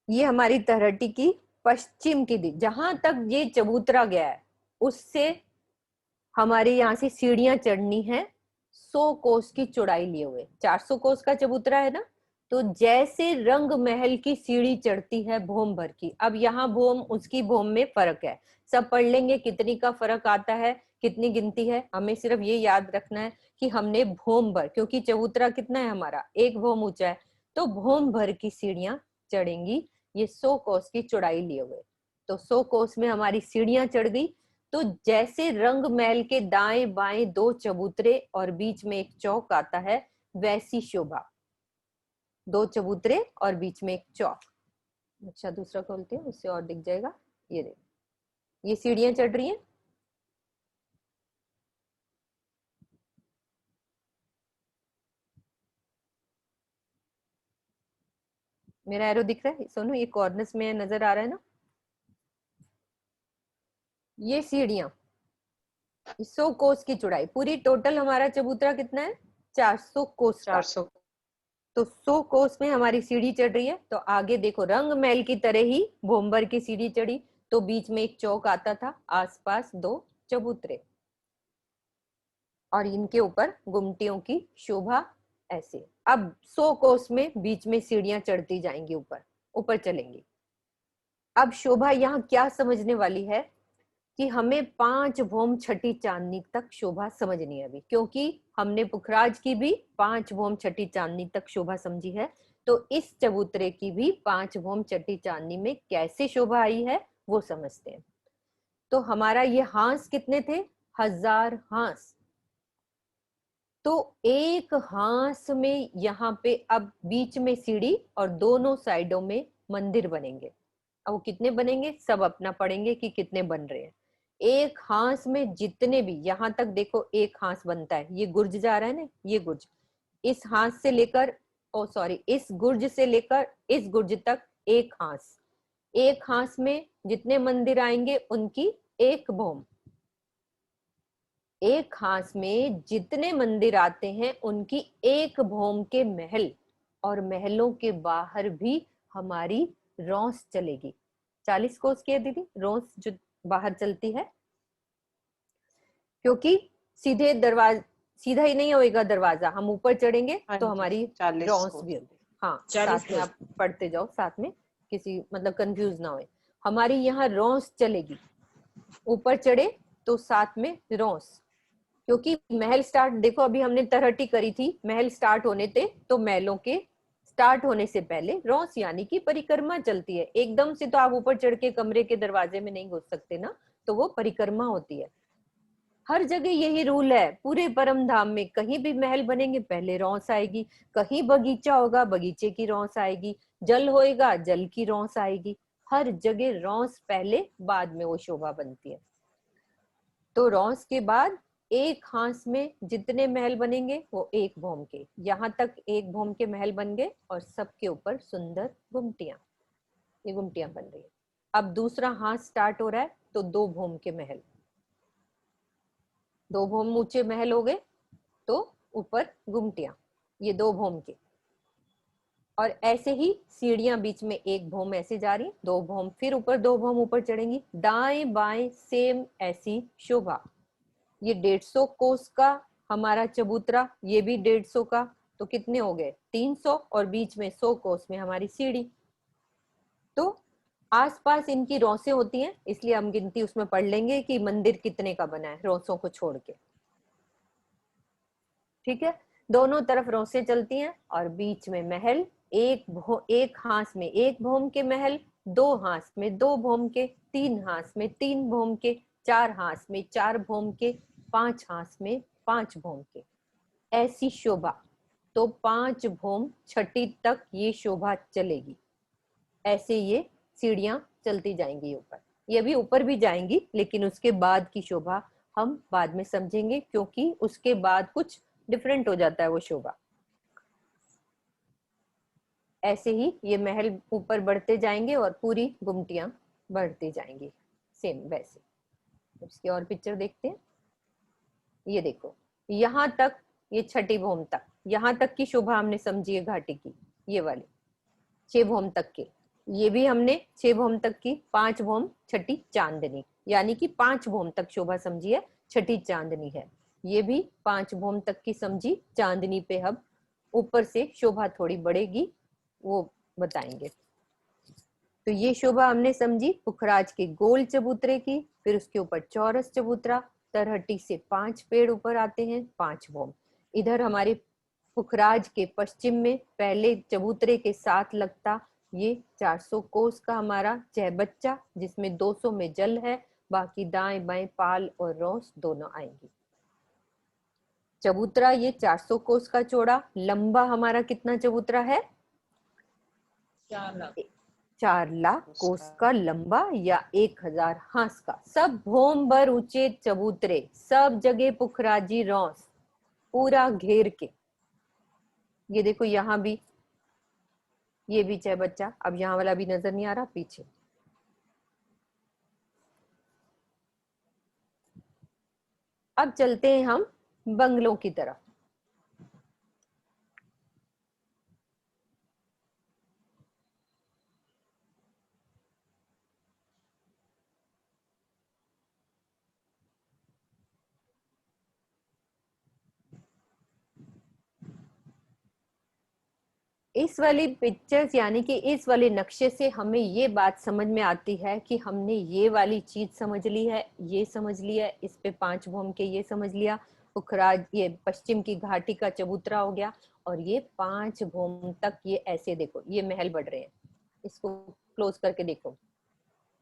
ये हमारी तरहटी की पश्चिम की दिशा, जहां तक ये चबूतरा गया है उससे हमारे यहाँ से सीढ़ियां चढ़नी है 100 कोस की चौड़ाई लिए हुए। 400 कोस का चबूतरा है ना, तो जैसे रंग महल की सीढ़ी चढ़ती है भोम भर की, अब यहाँ भोम उसकी भोम में फर्क है, सब पढ़ लेंगे कितनी का फर्क आता है, कितनी गिनती है, हमें सिर्फ ये याद रखना है कि हमने भोम भर, क्योंकि चबूतरा कितना है हमारा, 1 भोम ऊंचा है, तो भोम भर की सीढ़ियां चढ़ेंगी ये 100 कोस की चौड़ाई लिए हुए। तो 100 कोस में हमारी सीढ़ियां चढ़ गई। तो जैसे रंग महल के दाएं बाएं 2 चबूतरे और बीच में एक चौक आता है, वैसी शोभा, 2 चबूतरे और बीच में एक चौक। अच्छा दूसरा खोलते हैं, उससे और दिख जाएगा। ये देख, ये सीढ़ियां चढ़ रही हैं, मेरा एरो दिख रहा है सोनू, ये कॉर्नर्स में नजर आ रहा है ना, ये सीढ़ियां 100 कोस की चौड़ाई पूरी, टोटल हमारा चबूतरा कितना है, 400 कोस का। 400। तो 100 कोस में हमारी सीढ़ी चढ़ रही है। तो आगे देखो रंग महल की तरह ही भोंबर की सीढ़ी चढ़ी, तो बीच में एक चौक आता था, आसपास 2 चबूतरे, और इनके ऊपर गुमटियों की शोभा ऐसे। अब 100 कोस में बीच में सीढ़ियां चढ़ती जाएंगी, ऊपर ऊपर चलेंगी। अब शोभा यहाँ क्या समझने वाली है कि हमें 5 भोम छठी चांदनी तक शोभा समझनी है अभी, क्योंकि हमने पुखराज की भी 5 भोम छठी चांदनी तक शोभा समझी है। तो इस चबूतरे की भी 5 भोम छठी चांदनी में कैसे शोभा आई है वो समझते हैं। तो हमारा ये हांस कितने थे, 1000 हांस। तो एक हांस में यहाँ पे अब बीच में सीढ़ी और दोनों साइडों में मंदिर बनेंगे। अब वो कितने बनेंगे सब अपना पढ़ेंगे कि कितने बन रहे हैं। एक हांस में जितने भी, यहां तक देखो एक हांस बनता है, ये गुर्ज जा रहा है ना, ये गुर्ज, इस हांस से लेकर, ओ सॉरी, इस गुर्ज से लेकर इस गुर्ज तक एक हांस, एक हांस में जितने मंदिर आएंगे उनकी एक भौम। एक हांस में जितने मंदिर आते हैं उनकी एक भौम के महल, और महलों के बाहर भी हमारी रौंस चलेगी। 40 कोस की है दीदी रौंस जो बाहर चलती है, क्योंकि सीधे दरवाजा सीधा ही नहीं होएगा दरवाजा, हम ऊपर चढ़ेंगे तो हमारी 40 रौंस भी होगी। हाँ 40 साथ में आप पढ़ते जाओ, साथ में किसी मतलब कंफ्यूज ना होए। हमारी यहाँ रौंस चलेगी, ऊपर चढ़े तो साथ में रौंस, क्योंकि महल स्टार्ट देखो अभी हमने तरहटी करी थी, महल स्टार्ट होने थे तो महलों के स्टार्ट होने से पहले रौंस यानी कि परिक्रमा चलती है। एकदम से तो आप ऊपर चढ़ के कमरे के दरवाजे में नहीं घुस सकते ना, तो वो परिक्रमा होती है। हर जगह यही रूल है, पूरे परम धाम में कहीं भी महल बनेंगे पहले रौंस आएगी, कहीं बगीचा होगा बगीचे की रौंस आएगी, जल होएगा जल की रौंस आएगी, हर जगह रौंस पहले बाद में वो शोभा बनती है। तो रौंस के बाद एक हांस में जितने महल बनेंगे वो एक भौम के, यहाँ तक एक भौम के महल बन गए और सबके ऊपर सुंदर गुमटियां, ये गुमटियां बन रही है। अब दूसरा हांस स्टार्ट हो रहा है तो 2 भौम के महल, 2 भौम ऊंचे महल हो गए तो ऊपर गुमटियां, ये 2 भौम के। और ऐसे ही सीढ़ियां बीच में एक भौम ऐसे जा रही, 2 भौम फिर ऊपर, 2 भौम ऊपर चढ़ेंगी, दाएं बाएं सेम ऐसी शोभा। ये 150 कोस का हमारा चबूतरा, ये भी 150 का, तो कितने हो गए 300, और बीच में 100 कोस में हमारी सीढ़ी। तो आसपास इनकी रौसें होती हैं, इसलिए हम गिनती उसमें पढ़ लेंगे कि मंदिर कितने का बना है रौसों को छोड़ के। ठीक है, दोनों तरफ रौसें चलती हैं और बीच में महल, एक हांस में एक भौम के महल, 2 हांस में 2 भौम के, 3 हांस में 3 भौम के, 4 हांस में 4 भौम के, 5 हांस में 5 भौम के, ऐसी शोभा। तो 5 भौम छठी तक ये शोभा चलेगी। ऐसे ये सीढ़ियां चलती जाएंगी ऊपर, ये भी ऊपर भी जाएंगी लेकिन उसके बाद की शोभा हम बाद में समझेंगे, क्योंकि उसके बाद कुछ डिफरेंट हो जाता है वो शोभा। ऐसे ही ये महल ऊपर बढ़ते जाएंगे और पूरी गुमटियां बढ़ती जाएंगी सेम वैसे। इसकी और पिक्चर देखते हैं। ये देखो यहाँ तक, ये छठी भौम तक, यहाँ तक की शोभा हमने समझी है घाटी की, ये वाली 6 भौम तक के, ये भी हमने 6 भौम तक की, 5 भौम छठी चांदनी, यानी कि 5 भौम तक शोभा समझी है, छठी चांदनी है। ये भी 5 भौम तक की समझी, चांदनी पे अब ऊपर से शोभा थोड़ी बढ़ेगी, वो बताएंगे। तो ये शोभा हमने समझी पुखराज के गोल चबूतरे की, फिर उसके ऊपर चौरस चबूतरा, तरहटी से 5 पेड़ ऊपर आते हैं, 5 भौम। इधर हमारे पुखराज के पश्चिम में पहले चबूतरे के साथ लगता ये 400 कोस का हमारा चहबच्चा, जिसमें 200 में जल है, बाकी दाएं बाएं पाल और रौस दोनों आएंगी। चबूतरा ये 400 कोस का चौड़ा, लंबा हमारा कितना चबूतरा है 4 लाख कोस का लंबा या 1000 हांस का। सब भौम भर ऊंचे चबूतरे, सब जगह पुखराजी रौस पूरा घेर के। ये देखो यहाँ भी, ये भी चहबच्चा, अब यहाँ वाला भी नजर नहीं आ रहा पीछे। अब चलते हैं हम बंगलों की तरफ। इस वाली पिक्चर्स यानी कि इस वाले नक्शे से हमें ये बात समझ में आती है कि हमने ये वाली चीज समझ ली है, ये समझ लिया, इस पे 5 भौम के ये समझ लिया, पुखराज ये पश्चिम की घाटी का चबूतरा हो गया, और ये 5 भौम तक ये ऐसे देखो ये महल बढ़ रहे हैं, इसको क्लोज करके देखो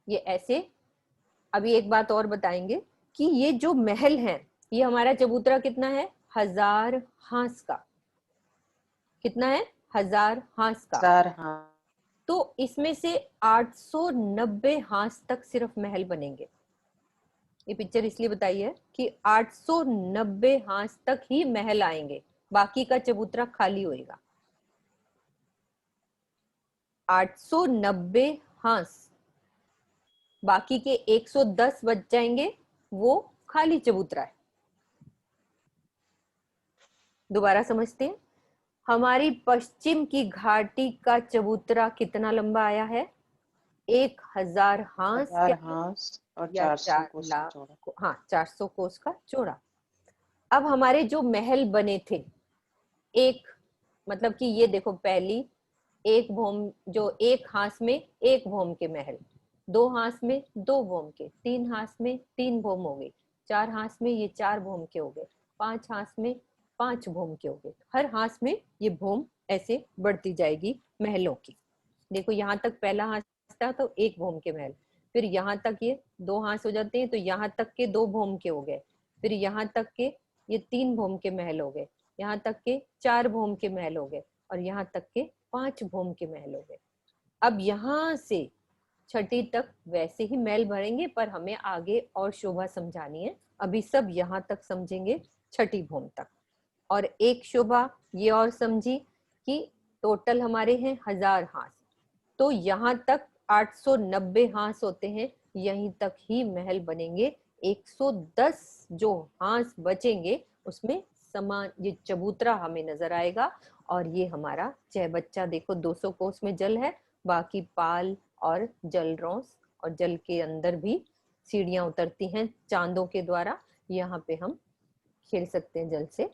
ये ऐसे। अभी एक बात और बताएंगे कि ये जो महल है, ये हमारा चबूतरा कितना है 1000 हांस का, कितना है 1000 हांस का। 1000 हाँ। तो इसमें से 890 हांस तक सिर्फ महल बनेंगे। ये पिक्चर इसलिए बताई है कि 890 हांस तक ही महल आएंगे, बाकी का चबूतरा खाली होएगा। 890 हांस बाकी के 110 बच जाएंगे, वो खाली चबूतरा है। दोबारा समझते हैं। हमारी पश्चिम की घाटी का चबूतरा कितना लंबा आया है? 1000 हांस 1000 हांस और या 400 4 कोस का लाख, चौड़ा। हाँ 400 कोस का चौड़ा। अब हमारे जो महल बने थे, एक मतलब कि ये देखो, पहली एक भौम, जो एक हांस में एक भौम के महल, 2 हांस में 2 भौम के, 3 हांस में 3 भौम हो गए, 4 हांस में ये 4 भौम के हो गए, 5 हांस में 5 भौम के हो गए। हर हांस में ये भौम ऐसे बढ़ती जाएगी महलों की। देखो यहाँ तक पहला हांस था तो 1 भौम के महल, फिर यहाँ तक ये 2 हांस हो जाते हैं तो यहाँ तक के 2 भौम के हो गए, फिर यहाँ तक के ये 3 भौम के महल हो गए, यहाँ तक के 4 भौम के महल हो गए, और यहाँ तक के 5 भौम के महल हो गए। अब यहाँ से छठी तक वैसे ही महल भरेंगे, पर हमें आगे और शोभा समझानी है। अभी सब यहाँ तक समझेंगे, छठी भौम तक। और एक शोभा ये और समझी कि टोटल हमारे हैं 1000 हांस, तो यहाँ तक 890 हांस होते हैं, यहीं तक ही महल बनेंगे। 110 जो हांस बचेंगे उसमें समान ये चबूतरा हमें नजर आएगा। और ये हमारा चहबच्चा, देखो 200 कोस में जल है, बाकी पाल और जल रौंस, और जल के अंदर भी सीढ़ियां उतरती हैं चांदों के द्वारा। यहाँ पे हम खेल सकते हैं जल से,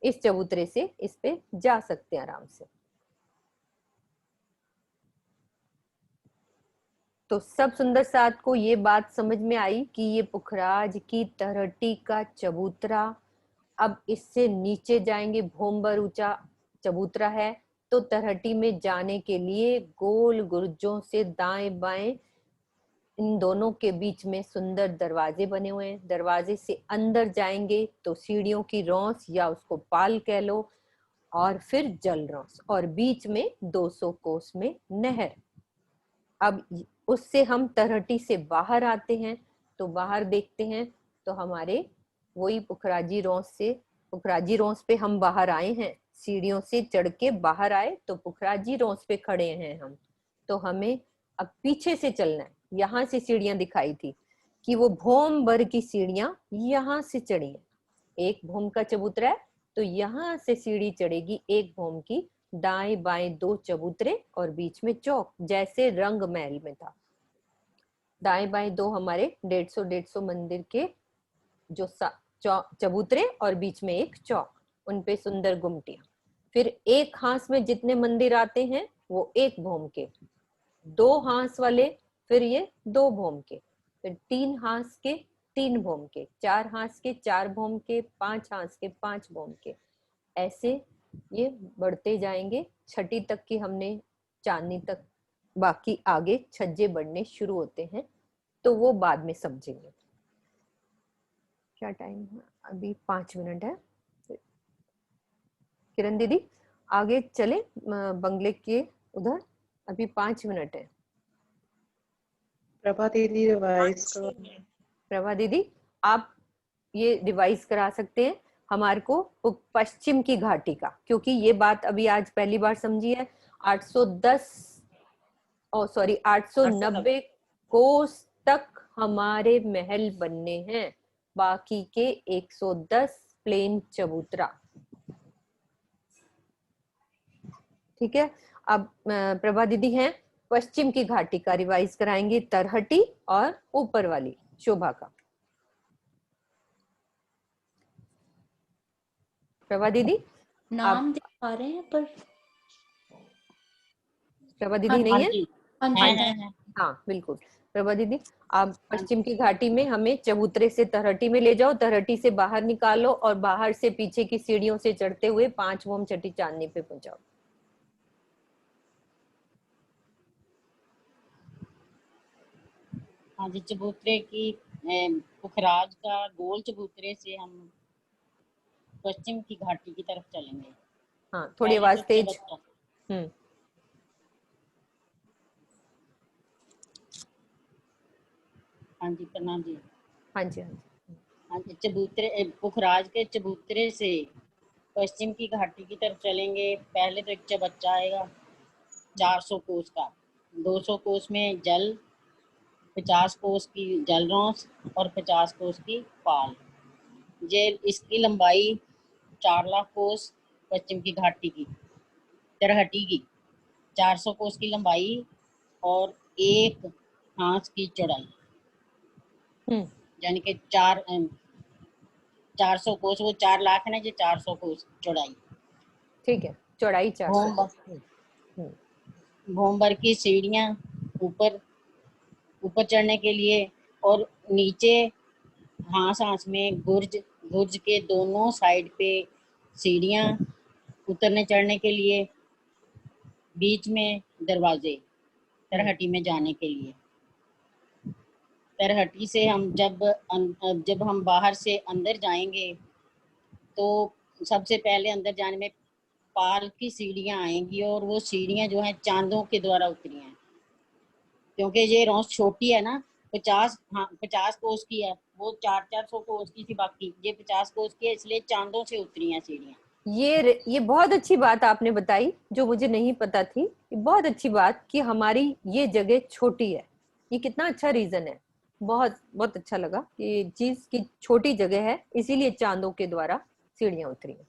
इस चबूतरे से इस पे जा सकते हैं आराम से। तो सब सुंदर साथ को ये बात समझ में आई कि ये पुखराज की तरहटी का चबूतरा। अब इससे नीचे जाएंगे, भोंबर ऊंचा चबूतरा है, तो तरहटी में जाने के लिए गोल गुर्जों से दाएं बाएं इन दोनों के बीच में सुंदर दरवाजे बने हुए हैं। दरवाजे से अंदर जाएंगे तो सीढ़ियों की रौंस या उसको पाल कह लो, और फिर जल रौंस, और बीच में 200 कोस में नहर। अब उससे हम तरहटी से बाहर आते हैं, तो बाहर देखते हैं तो हमारे वही पुखराजी रोंस पे हम बाहर आए हैं, सीढ़ियों से चढ़ के बाहर आए तो पुखराजी रोंस पे खड़े हैं हम। तो हमें अब पीछे से चलना है। यहाँ से सीढ़ियां दिखाई थी कि वो भौम भर की सीढ़ियां यहाँ से चढ़ी है। एक भौम का चबूतरा है तो यहाँ से सीढ़ी चढ़ेगी एक भौम की, दाएं बाएं 2 चबूतरे और बीच में चौक, जैसे रंग महल में था। दाएं बाएं 2 हमारे 150 मंदिर के जो चबूतरे, और बीच में एक चौक, उनपे सुंदर गुमटियां। फिर एक हांस में जितने मंदिर आते हैं वो एक भौम के, 2 हांस वाले फिर ये 2 भौम के, फिर 3 हांस के 3 भौम के, 4 हांस के 4 भौम के, 5 हांस के 5 भौम के, ऐसे ये बढ़ते जाएंगे। छठी तक की हमने, चांदनी तक बाकी आगे छज्जे बढ़ने शुरू होते हैं, तो वो बाद में समझेंगे। क्या टाइम है? अभी 5 मिनट है। किरण दीदी आगे चले बंगले के उधर, अभी 5 मिनट है। प्रभा दीदी रिवाइज करो। प्रभा दीदी आप ये रिवाइज करा सकते हैं हमारे को पश्चिम की घाटी का, क्योंकि ये बात अभी आज पहली बार समझी है। 890 कोस तक हमारे महल बनने हैं, बाकी के 110 प्लेन चबूतरा। ठीक है, अब प्रभा दीदी हैं पश्चिम की घाटी का रिवाइज कराएंगे, तरहटी और ऊपर वाली शोभा का। प्रभा दीदी नाम दिखा रहे हैं पर प्रभा दीदी नहीं है? हाँ हाँ बिल्कुल। प्रभा दीदी आप पश्चिम की घाटी में हमें चबूतरे से तरहटी में ले जाओ, तरहटी से बाहर निकालो और बाहर से पीछे की सीढ़ियों से चढ़ते हुए 5 भौम छठी चांदनी पे पहुंचाओ। हाँ जी, चबूतरे की पुखराज का गोल चबूतरे से हम पश्चिम की घाटी की तरफ चलेंगे। हाँ थोड़ी आवाज तेज। हाँ जी प्रणाम जी। हाँ जी हाँ जी। हाँ जी, चबूतरे पुखराज के चबूतरे से पश्चिम की घाटी की तरफ चलेंगे। पहले तो एक चबच्चा आएगा 400 कोस का, 200 कोस में जल, 50 कोस की जलरौंस और 50 कोस की पाल। ये इसकी लंबाई 4 लाख कोस पश्चिम की घाटी की तरहटी की, 400 कोस की लंबाई और 1 हाथ की चौड़ाई, यानी कि 400 कोस, वो 4 लाख है ना, ये 400 कोस चौड़ाई। ठीक है, चौड़ाई 400 कोस। भूमभर की सीढ़ियां ऊपर चढ़ने के लिए, और नीचे हांस में गुर्ज के दोनों साइड पे सीढ़ियां उतरने चढ़ने के लिए, बीच में दरवाजे तरहटी में जाने के लिए। तरहटी से हम जब हम बाहर से अंदर जाएंगे तो सबसे पहले अंदर जाने में पाल की सीढ़ियां आएंगी, और वो सीढ़ियां जो हैं चांदों के द्वारा उतरी हैं, क्योंकि ये रौंस छोटी है ना, 50 कोस की है, वो 400 कोस की थी, बाकी ये 50 कोस की है, इसलिए चांदों से उतरी हैं सीढ़ियां। ये बहुत अच्छी बात आपने बताई जो मुझे नहीं पता थी। ये बहुत अच्छी बात कि हमारी ये जगह छोटी है। ये कितना अच्छा रीजन है। बहुत बहुत अच्छा लगा कि चीज की छोटी जगह है, इसीलिए चांदों के द्वारा सीढ़ियां उतरी हैं।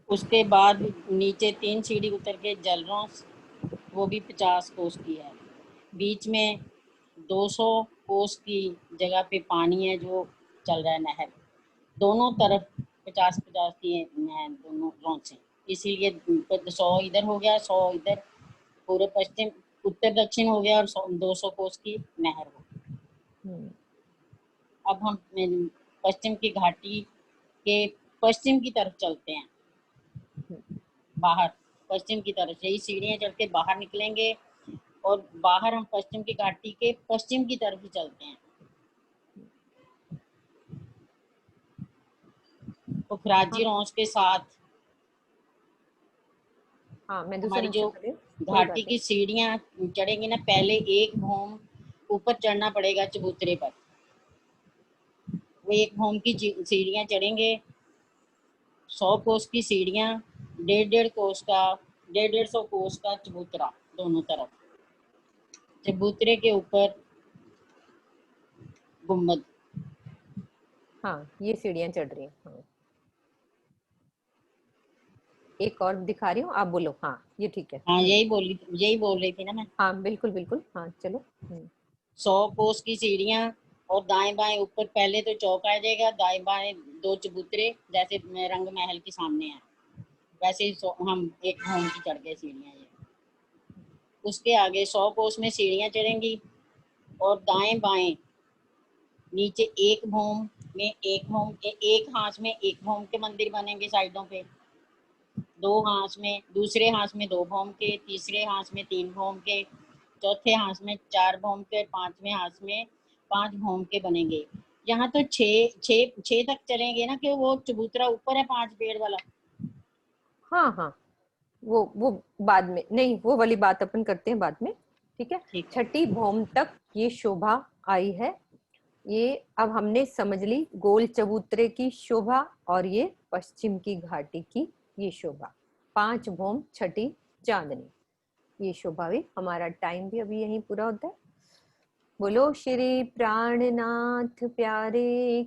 उसके बाद नीचे 3 सीढ़ी उतर के जलरौंस, वो भी 50 कोस की है। बीच में 200 कोस की जगह पे पानी है जो चल रहा है, नहर। दोनों तरफ 50-50 की है दोनों रौंसें, इसीलिए 100 इधर हो गया, 100 इधर, पूरे पश्चिम उत्तर दक्षिण हो गया, और 200 कोस की नहर हो गई। अब हम पश्चिम की घाटी के पश्चिम की तरफ चलते हैं। बाहर पश्चिम की तरफ से ही सीढ़ियां चढ़ के बाहर निकलेंगे, और बाहर हम पश्चिम की घाटी के पश्चिम की तरफ ही चलते हैं। पुखराजी रौंस के साथ मैं दूसरा हमारी नक्शा जो कर रही हूँ, कोई घाटी बात की नहीं। सीढ़ियां चढ़ेंगी ना, पहले एक भौम ऊपर चढ़ना पड़ेगा चबूतरे पर। वो एक भौम की सीढ़ियां चढ़ेंगे, 100 कोस की सीढ़ियां, 150 कोस का चबूतरा दोनों तरफ। चबूतरे के ऊपर गुम्बद। ये सीढ़ियां चढ़ रही हैं। एक और दिखा रही हूँ, आप बोलो। ये ठीक है। हाँ, यही बोल रही थी ना मैं। बिल्कुल बिल्कुल। चलो। 100 कोस की सीढ़ियां, और दाएं बाएं ऊपर पहले तो चौक आ जाएगा, दाएं बाएं 2 चबूतरे, जैसे रंग महल के सामने है वैसे ही हम एक भौम की चढ़ गए सीढ़ियां। ये उसके आगे 100 कोस में सीढ़ियां चढ़ेंगी, और दाएं बाएं नीचे एक भौम में एक हाथ में एक भौम के मंदिर बनेंगे साइडों पे, 2 हाथ में, दूसरे हाथ में 2 भौम के, तीसरे हाथ में 3 भौम के, चौथे हाथ में 4 भौम के, 5वें हाथ में 5 भौम के बनेंगे। यहाँ तो 6 तक चलेंगे ना, कि वो चबूतरा ऊपर है 5 पेड़ वाला। हाँ, वो बाद में, नहीं, वो वाली बात अपन करते हैं बाद में। ठीक है। ठीक है। छठी भौम तक ये शोभा आई है। ये अब हमने समझ ली गोल चबूतरे की शोभा, और ये पश्चिम की घाटी की ये शोभा। 5 भौम छठी चांदनी, ये शोभा भी। हमारा टाइम भी अभी यहीं पूरा होता है। बोलो श्री प्राणनाथ प्यारे